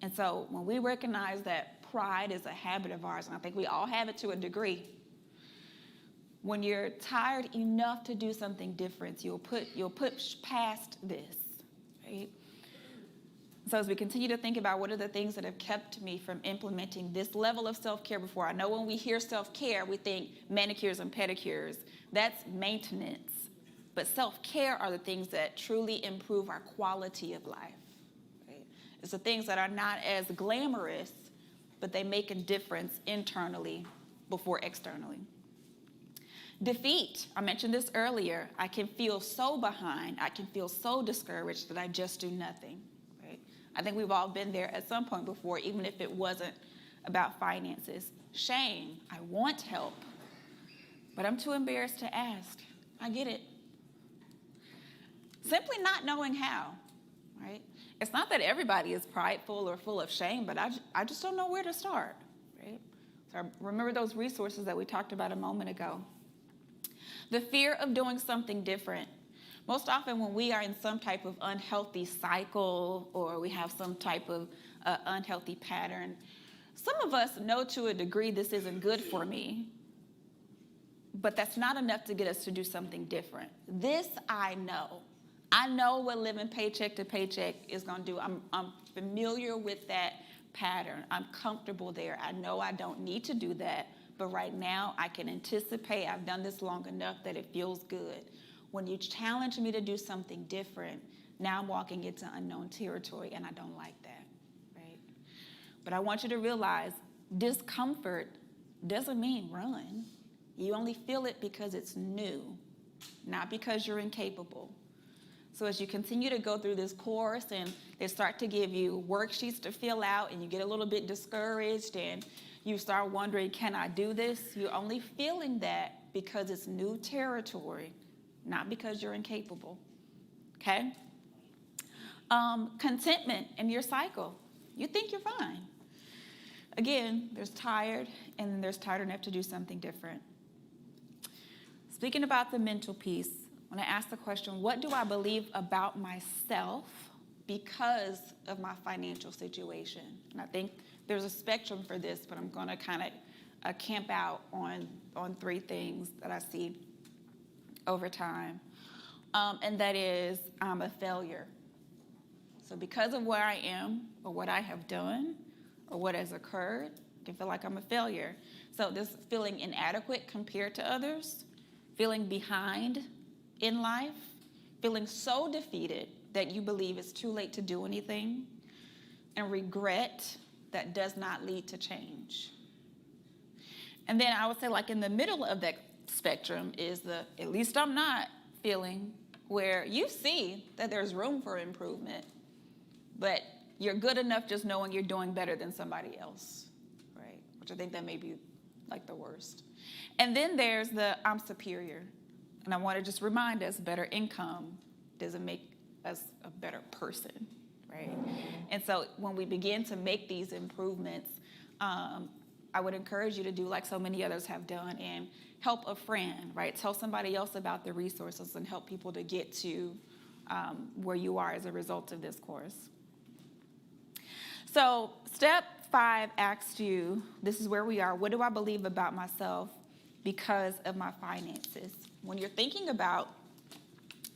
And so when we recognize that pride is a habit of ours, and I think we all have it to a degree, when you're tired enough to do something different, you'll push past this, right? So as we continue to think about what are the things that have kept me from implementing this level of self-care before, I know when we hear self-care, we think manicures and pedicures. That's maintenance. But self-care are the things that truly improve our quality of life. Right? It's the things that are not as glamorous, but they make a difference internally before externally. Defeat, I mentioned this earlier. I can feel so behind, I can feel so discouraged that I just do nothing. Right? I think we've all been there at some point before, even if it wasn't about finances. Shame, I want help, but I'm too embarrassed to ask. I get it. Simply not knowing how, right? It's not that everybody is prideful or full of shame, but I just don't know where to start, right? So remember those resources that we talked about a moment ago. The fear of doing something different. Most often when we are in some type of unhealthy cycle or we have some type of unhealthy pattern, some of us know to a degree this isn't good for me, but that's not enough to get us to do something different. This I know. I know what living paycheck to paycheck is going to do. I'm familiar with that pattern. I'm comfortable there. I know I don't need to do that, but right now I can anticipate. I've done this long enough that it feels good. When you challenge me to do something different, now I'm walking into unknown territory, and I don't like that, right? But I want you to realize discomfort doesn't mean run. You only feel it because it's new, not because you're incapable. So as you continue to go through this course and they start to give you worksheets to fill out and you get a little bit discouraged and you start wondering, can I do this? You're only feeling that because it's new territory, not because you're incapable, okay? Contentment in your cycle. You think you're fine. Again, there's tired and then there's tired enough to do something different. Speaking about the mental piece, when I ask the question, what do I believe about myself because of my financial situation? And I think there's a spectrum for this, but I'm going to kind of camp out on three things that I see over time. And that is, I'm a failure. So because of where I am or what I have done or what has occurred, I can feel like I'm a failure. So this feeling inadequate compared to others, feeling behind in life, feeling so defeated that you believe it's too late to do anything, and regret that does not lead to change. And then I would say like in the middle of that spectrum is the at least I'm not feeling, where you see that there's room for improvement, but you're good enough just knowing you're doing better than somebody else, right? Which I think that may be like the worst. And then there's the I'm superior. And I want to just remind us, better income doesn't make us a better person, right? And so when we begin to make these improvements, I would encourage you to do like so many others have done and help a friend, right? Tell somebody else about the resources and help people to get to where you are as a result of this course. So step 5 asks you, this is where we are, what do I believe about myself because of my finances? When you're thinking about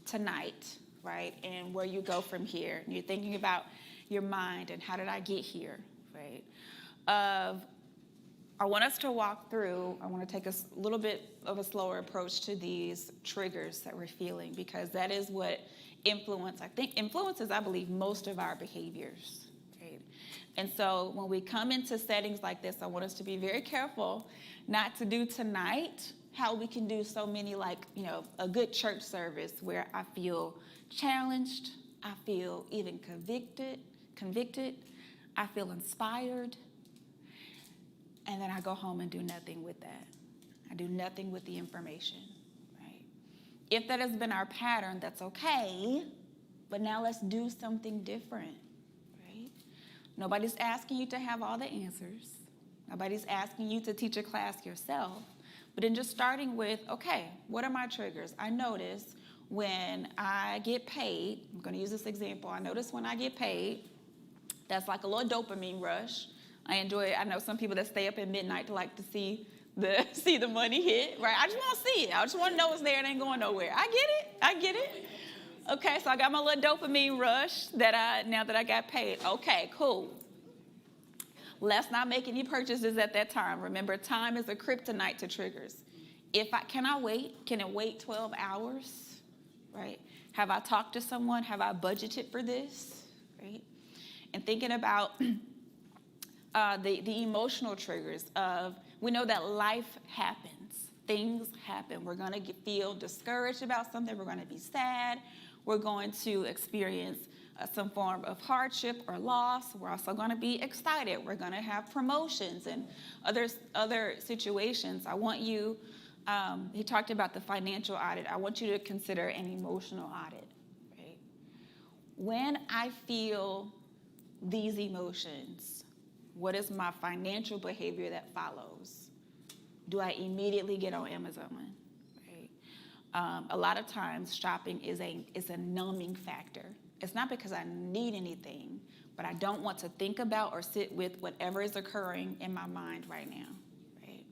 tonight, right, and where you go from here, and you're thinking about your mind and how did I get here, right, I want us to walk through, I want to take a little bit of a slower approach to these triggers that we're feeling, because that is what influences, I believe, most of our behaviors, right? And so when we come into settings like this, I want us to be very careful not to do tonight how we can do so many, like, a good church service where I feel challenged, I feel even convicted, I feel inspired, and then I go home and do nothing with that. I do nothing with the information, right? If that has been our pattern, that's okay, but now let's do something different, right? Nobody's asking you to have all the answers. Nobody's asking you to teach a class yourself, but in just starting with, okay, what are my triggers? I notice when I get paid, I'm gonna use this example, I notice when I get paid, that's like a little dopamine rush. I enjoy it. I know some people that stay up at midnight to like to see the money hit, right? I just want to see it. I just want to know it's there and ain't going nowhere. I get it. Okay, so I got my little dopamine rush now that I got paid. Okay, cool. Let's not make any purchases at that time. Remember, time is a kryptonite to triggers. Can I wait? Can it wait 12 hours, right? Have I talked to someone? Have I budgeted for this, right? And thinking about the emotional triggers of, we know that life happens. Things happen. We're going to feel discouraged about something. We're going to be sad. We're going to experience some form of hardship or loss. We're also going to be excited. We're going to have promotions and other situations. I want you, he talked about the financial audit. I want you to consider an emotional audit, right? When I feel these emotions, what is my financial behavior that follows? Do I immediately get on Amazon? Right? A lot of times shopping is a numbing factor. It's not because I need anything, but I don't want to think about or sit with whatever is occurring in my mind right now. Right?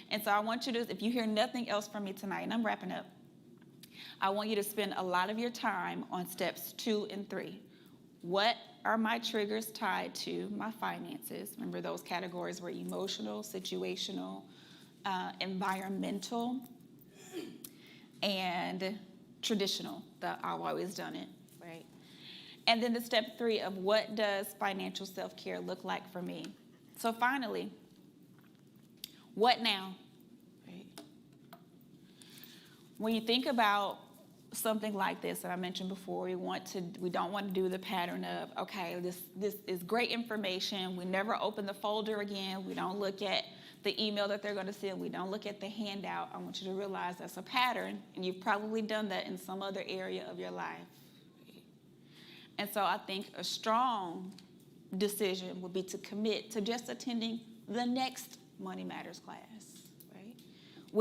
And so I want you to, if you hear nothing else from me tonight, and I'm wrapping up, I want you to spend a lot of your time on steps 2 and 3. What are my triggers tied to my finances? Remember, those categories were emotional, situational, environmental, and traditional, that I've always done it, right? And then the step 3 of what does financial self-care look like for me? So finally, what now? Right? When you think about something like this that I mentioned before, we don't want to do the pattern of, okay, this is great information. We never open the folder again. We don't look at the email that they're going to send. We don't look at the handout. I want you to realize that's a pattern, and you've probably done that in some other area of your life. And so I think a strong decision would be to commit to just attending the next Money Matters class, right?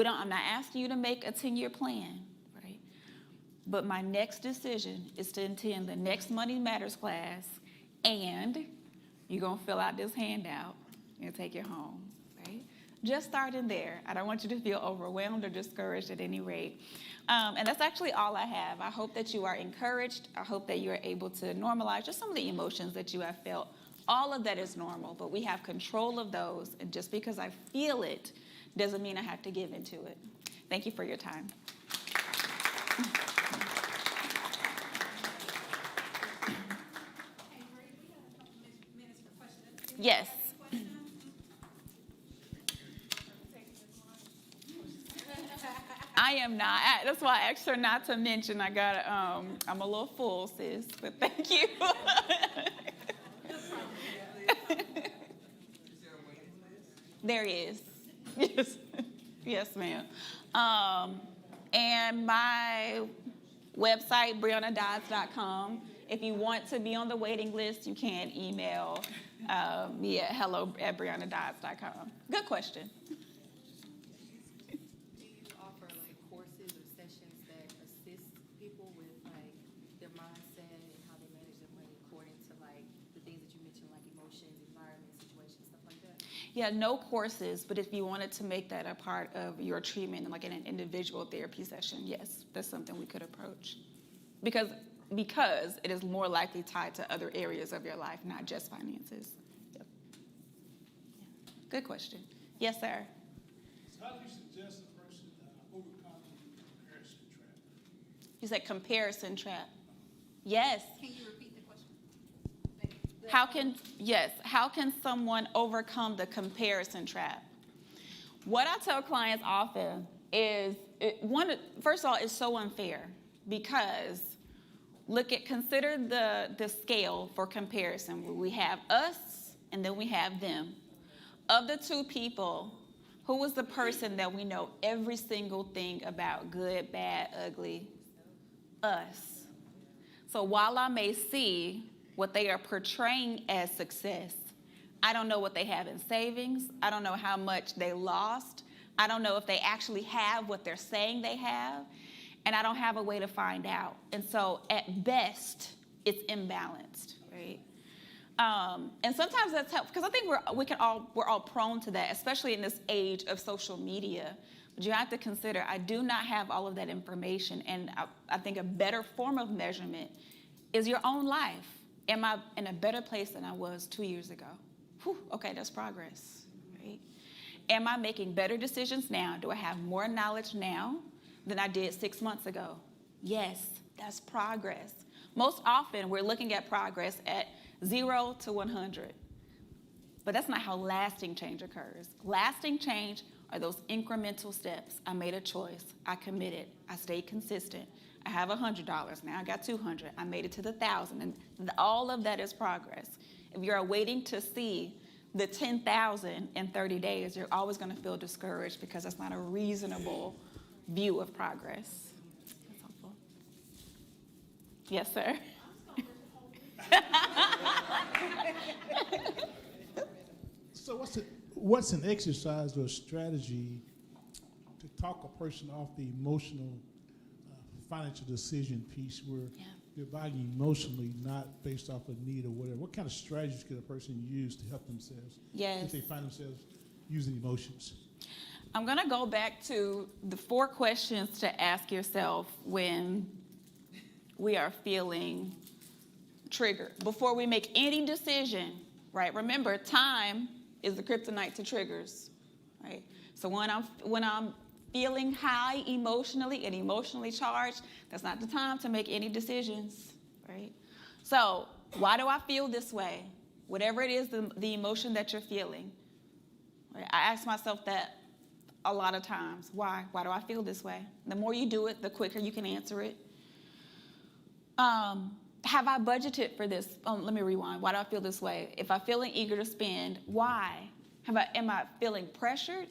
I'm not asking you to make a 10-year plan. But my next decision is to attend the next Money Matters class, and you're going to fill out this handout and take it home, right? Just starting there. I don't want you to feel overwhelmed or discouraged at any rate. And that's actually all I have. I hope that you are encouraged. I hope that you are able to normalize just some of the emotions that you have felt. All of that is normal, but we have control of those. And just because I feel it doesn't mean I have to give into it. Thank you for your time. Yes. I am not. That's why I asked her not to mention. I'm a little full, sis, but thank you. There is. Yes. Yes, ma'am. And my website, BriannaDodds.com. If you want to be on the waiting list, you can email me at hello@BriannaDodds.com. Good question. Do you offer like courses or sessions that assist people with like their mindset and how they manage their money according to like the things that you mentioned, like emotions, environment, situations, stuff like that? Yeah, no courses, but if you wanted to make that a part of your treatment, like in an individual therapy session, yes, that's something we could approach. Because it is more likely tied to other areas of your life, not just finances. Yep. Yeah. Good question. Yes, sir. How do you suggest a person overcome the comparison trap? You said comparison trap. Yes. Can you repeat the question? How can someone overcome the comparison trap? What I tell clients often is, first of all, it's so unfair because consider the scale for comparison. We have us and then we have them. Of the two people, who was the person that we know every single thing about, good, bad, ugly? Us. So while I may see what they are portraying as success, I don't know what they have in savings. I don't know how much they lost. I don't know if they actually have what they're saying they have. And I don't have a way to find out. And so at best, it's imbalanced, right? And sometimes that's helpful, because I think we're all prone to that, especially in this age of social media. But you have to consider, I do not have all of that information. And I think a better form of measurement is your own life. Am I in a better place than I was 2 years ago? Whew, okay, that's progress, right? Am I making better decisions now? Do I have more knowledge now than I did 6 months ago? Yes, that's progress. Most often, we're looking at progress at 0 to 100. But that's not how lasting change occurs. Lasting change are those incremental steps. I made a choice. I committed. I stayed consistent. I have $100. Now I got 200. I made it to the 1,000. And all of that is progress. If you're waiting to see the 10,000 in 30 days, you're always going to feel discouraged, because that's not a reasonable view of progress. That's helpful. Yes, sir. So what's an exercise or a strategy to talk a person off the emotional financial decision piece, where they're buying emotionally, not based off of need or whatever? What kind of strategies could a person use to help themselves if they find themselves using emotions? I'm going to go back to the 4 questions to ask yourself when we are feeling triggered before we make any decision, right? Remember, time is the kryptonite to triggers, right? So when I'm feeling high emotionally and emotionally charged, that's not the time to make any decisions, right? So why do I feel this way? Whatever it is, the emotion that you're feeling, right? I ask myself that a lot of times. Why? Why do I feel this way? The more you do it, the quicker you can answer it. Have I budgeted for this? Let me rewind. Why do I feel this way? If I'm feeling eager to spend, why? Am I feeling pressured?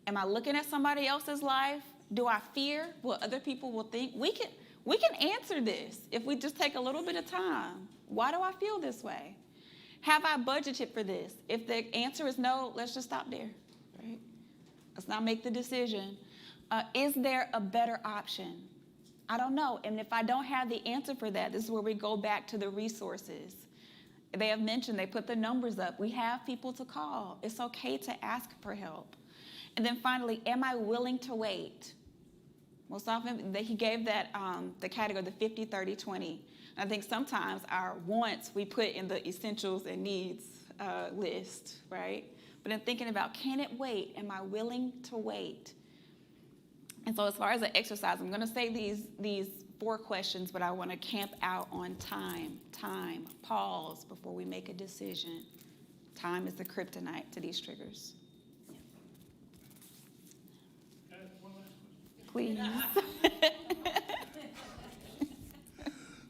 Am I looking at somebody else's life? Do I fear what other people will think? We can answer this if we just take a little bit of time. Why do I feel this way? Have I budgeted for this? If the answer is no, let's just stop there, right? Let's not make the decision. Is there a better option? I don't know. And if I don't have the answer for that, this is where we go back to the resources. They have mentioned, they put the numbers up. We have people to call. It's okay to ask for help. And then finally, am I willing to wait? Most often, he gave that the category, the 50, 30, 20. And I think sometimes our wants we put in the essentials and needs list, right? But in thinking about, can it wait? Am I willing to wait? And so as far as the exercise, I'm going to say these 4 questions, but I want to camp out on time, pause before we make a decision. Time is the kryptonite to these triggers. Please.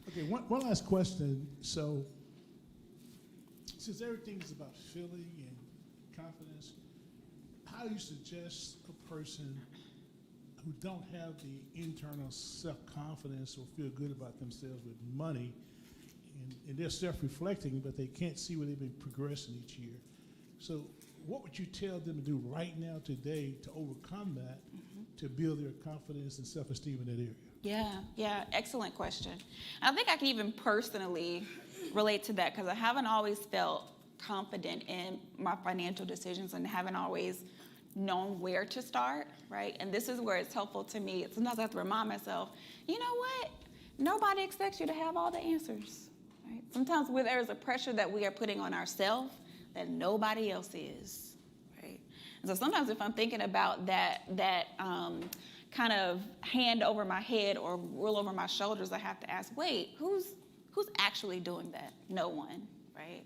Okay, one last question. So, since everything is about feeling and confidence, how do you suggest a person who don't have the internal self-confidence or feel good about themselves with money, and they're self-reflecting, but they can't see where they've been progressing each year? So what would you tell them to do right now, today, to overcome that, to build their confidence and self-esteem in that area? Yeah, excellent question. I think I can even personally relate to that, because I haven't always felt confident in my financial decisions and haven't always known where to start, right? And this is where it's helpful to me. Sometimes I have to remind myself, you know what? Nobody expects you to have all the answers, right? Sometimes there's a pressure that we are putting on ourselves that nobody else is, right? And so sometimes if I'm thinking about that kind of hand over my head or roll over my shoulders, I have to ask, wait, who's actually doing that? No one, right?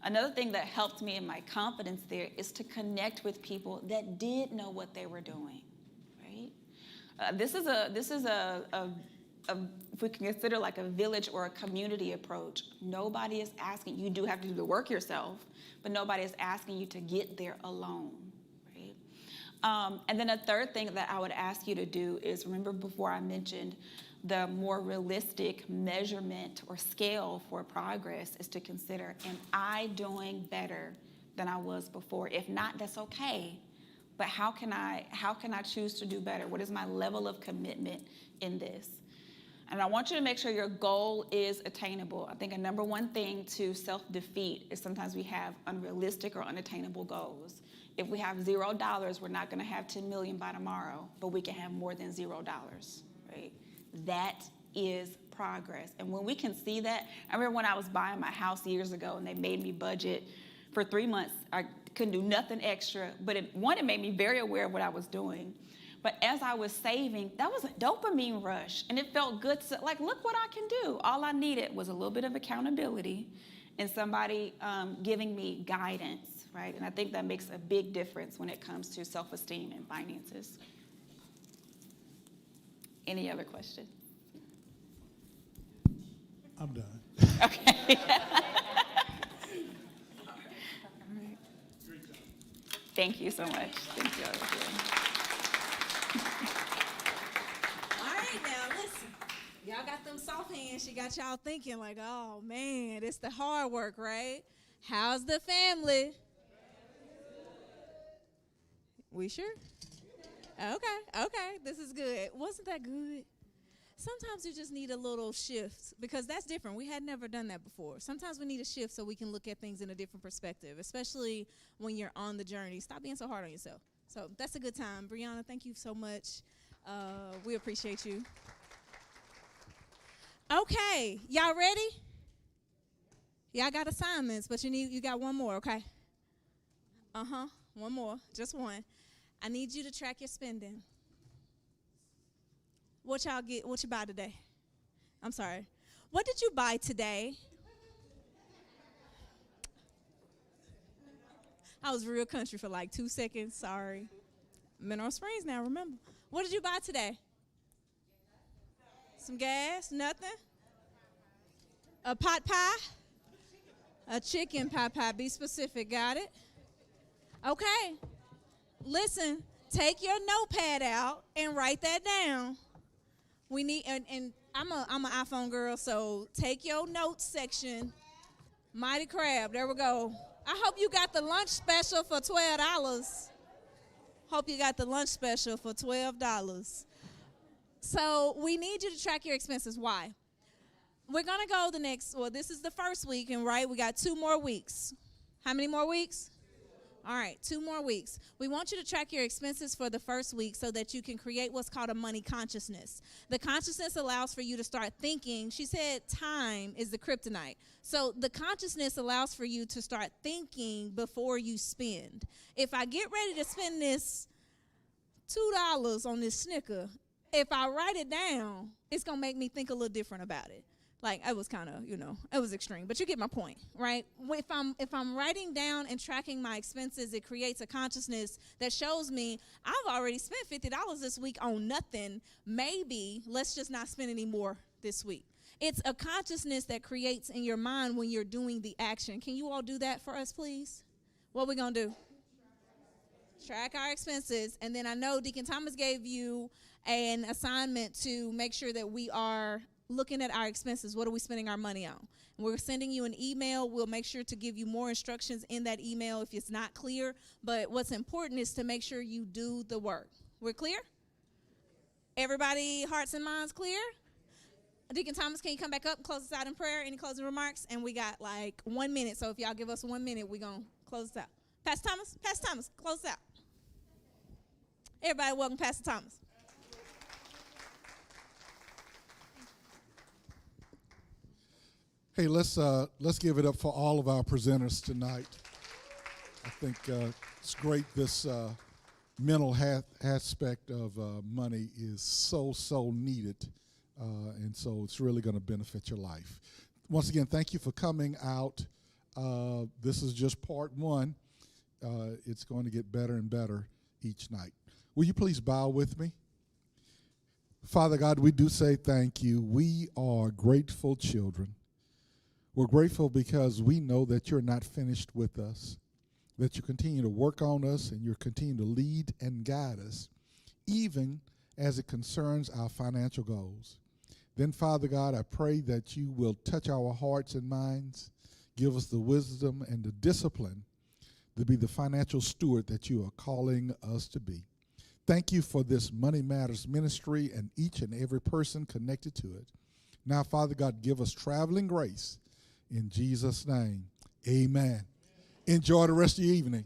Another thing that helped me in my confidence there is to connect with people that did know what they were doing, right? This is a if we can consider like a village or a community approach, nobody is asking, you do have to do the work yourself, but nobody is asking you to get there alone, right? And then a third thing that I would ask you to do is, remember before I mentioned the more realistic measurement or scale for progress is to consider, am I doing better than I was before? If not, that's okay. But how can I choose to do better? What is my level of commitment in this? And I want you to make sure your goal is attainable. I think a number one thing to self-defeat is sometimes we have unrealistic or unattainable goals. If we have $0, we're not going to have 10 million by tomorrow, but we can have more than $0, right? That is progress. And when we can see that, I remember when I was buying my house years ago and they made me budget for 3 months. I couldn't do nothing extra, but it made me very aware of what I was doing. But as I was saving, that was a dopamine rush, and it felt good to, like, look what I can do. All I needed was a little bit of accountability and somebody giving me guidance, right? And I think that makes a big difference when it comes to self-esteem and finances. Any other questions? I'm done. Okay. Thank you so much. Thank you. All right, now listen. Y'all got them soft hands. She got y'all thinking like, oh man, it's the hard work, right? How's the family? We sure? Okay. This is good. Wasn't that good? Sometimes you just need a little shift because that's different. We had never done that before. Sometimes we need a shift so we can look at things in a different perspective, especially when you're on the journey. Stop being so hard on yourself. So that's a good time. Brianna, thank you so much. We appreciate you. Okay, y'all ready? Y'all got assignments, but you got one more, okay? One more, just one. I need you to track your spending. What y'all get? What you buy today? I'm sorry. What did you buy today? I was real country for like 2 seconds. Sorry. Mineral Springs now, remember. What did you buy today? Some gas? Nothing? A pot pie? A chicken pot pie. Be specific. Got it? Okay. Listen, take your notepad out and write that down. We need, and I'm an iPhone girl, so take your notes section. Mighty Crab, there we go. I hope you got the lunch special for $12. Hope you got the lunch special for $12. So we need you to track your expenses. Why? We're going to go this is the first week, and right, we got 2 more weeks. How many more weeks? All right, 2 more weeks. We want you to track your expenses for the first week so that you can create what's called a money consciousness. The consciousness allows for you to start thinking. She said time is the kryptonite. So the consciousness allows for you to start thinking before you spend. If I get ready to spend this $2 on this Snicker, if I write it down, it's going to make me think a little different about it. Like, it was kind of, it was extreme, but you get my point, right? If I'm writing down and tracking my expenses, it creates a consciousness that shows me I've already spent $50 this week on nothing. Maybe let's just not spend any more this week. It's a consciousness that creates in your mind when you're doing the action. Can you all do that for us, please? What are we going to do? Track our expenses. And then I know Deacon Thomas gave you an assignment to make sure that we are looking at our expenses. What are we spending our money on? And we're sending you an email. We'll make sure to give you more instructions in that email if it's not clear. But what's important is to make sure you do the work. We're clear? Everybody, hearts and minds clear? Deacon Thomas, can you come back up and close us out in prayer? Any closing remarks? And we got like 1 minute. So if y'all give us 1 minute, we're going to close this out. Pastor Thomas, close this out. Everybody, welcome Pastor Thomas. Hey, let's give it up for all of our presenters tonight. I think it's great. This mental aspect of money is so needed, and so it's really going to benefit your life. Once again, thank you for coming out. This is just part 1. It's going to get better and better each night. Will you please bow with me? Father God, we do say thank you. We are grateful children. We're grateful because we know that you're not finished with us, that you continue to work on us and you continue to lead and guide us, even as it concerns our financial goals. Then, Father God, I pray that you will touch our hearts and minds, give us the wisdom and the discipline to be the financial steward that you are calling us to be. Thank you for this Money Matters ministry and each and every person connected to it. Now, Father God, give us traveling grace. In Jesus' name, amen. Enjoy the rest of your evening.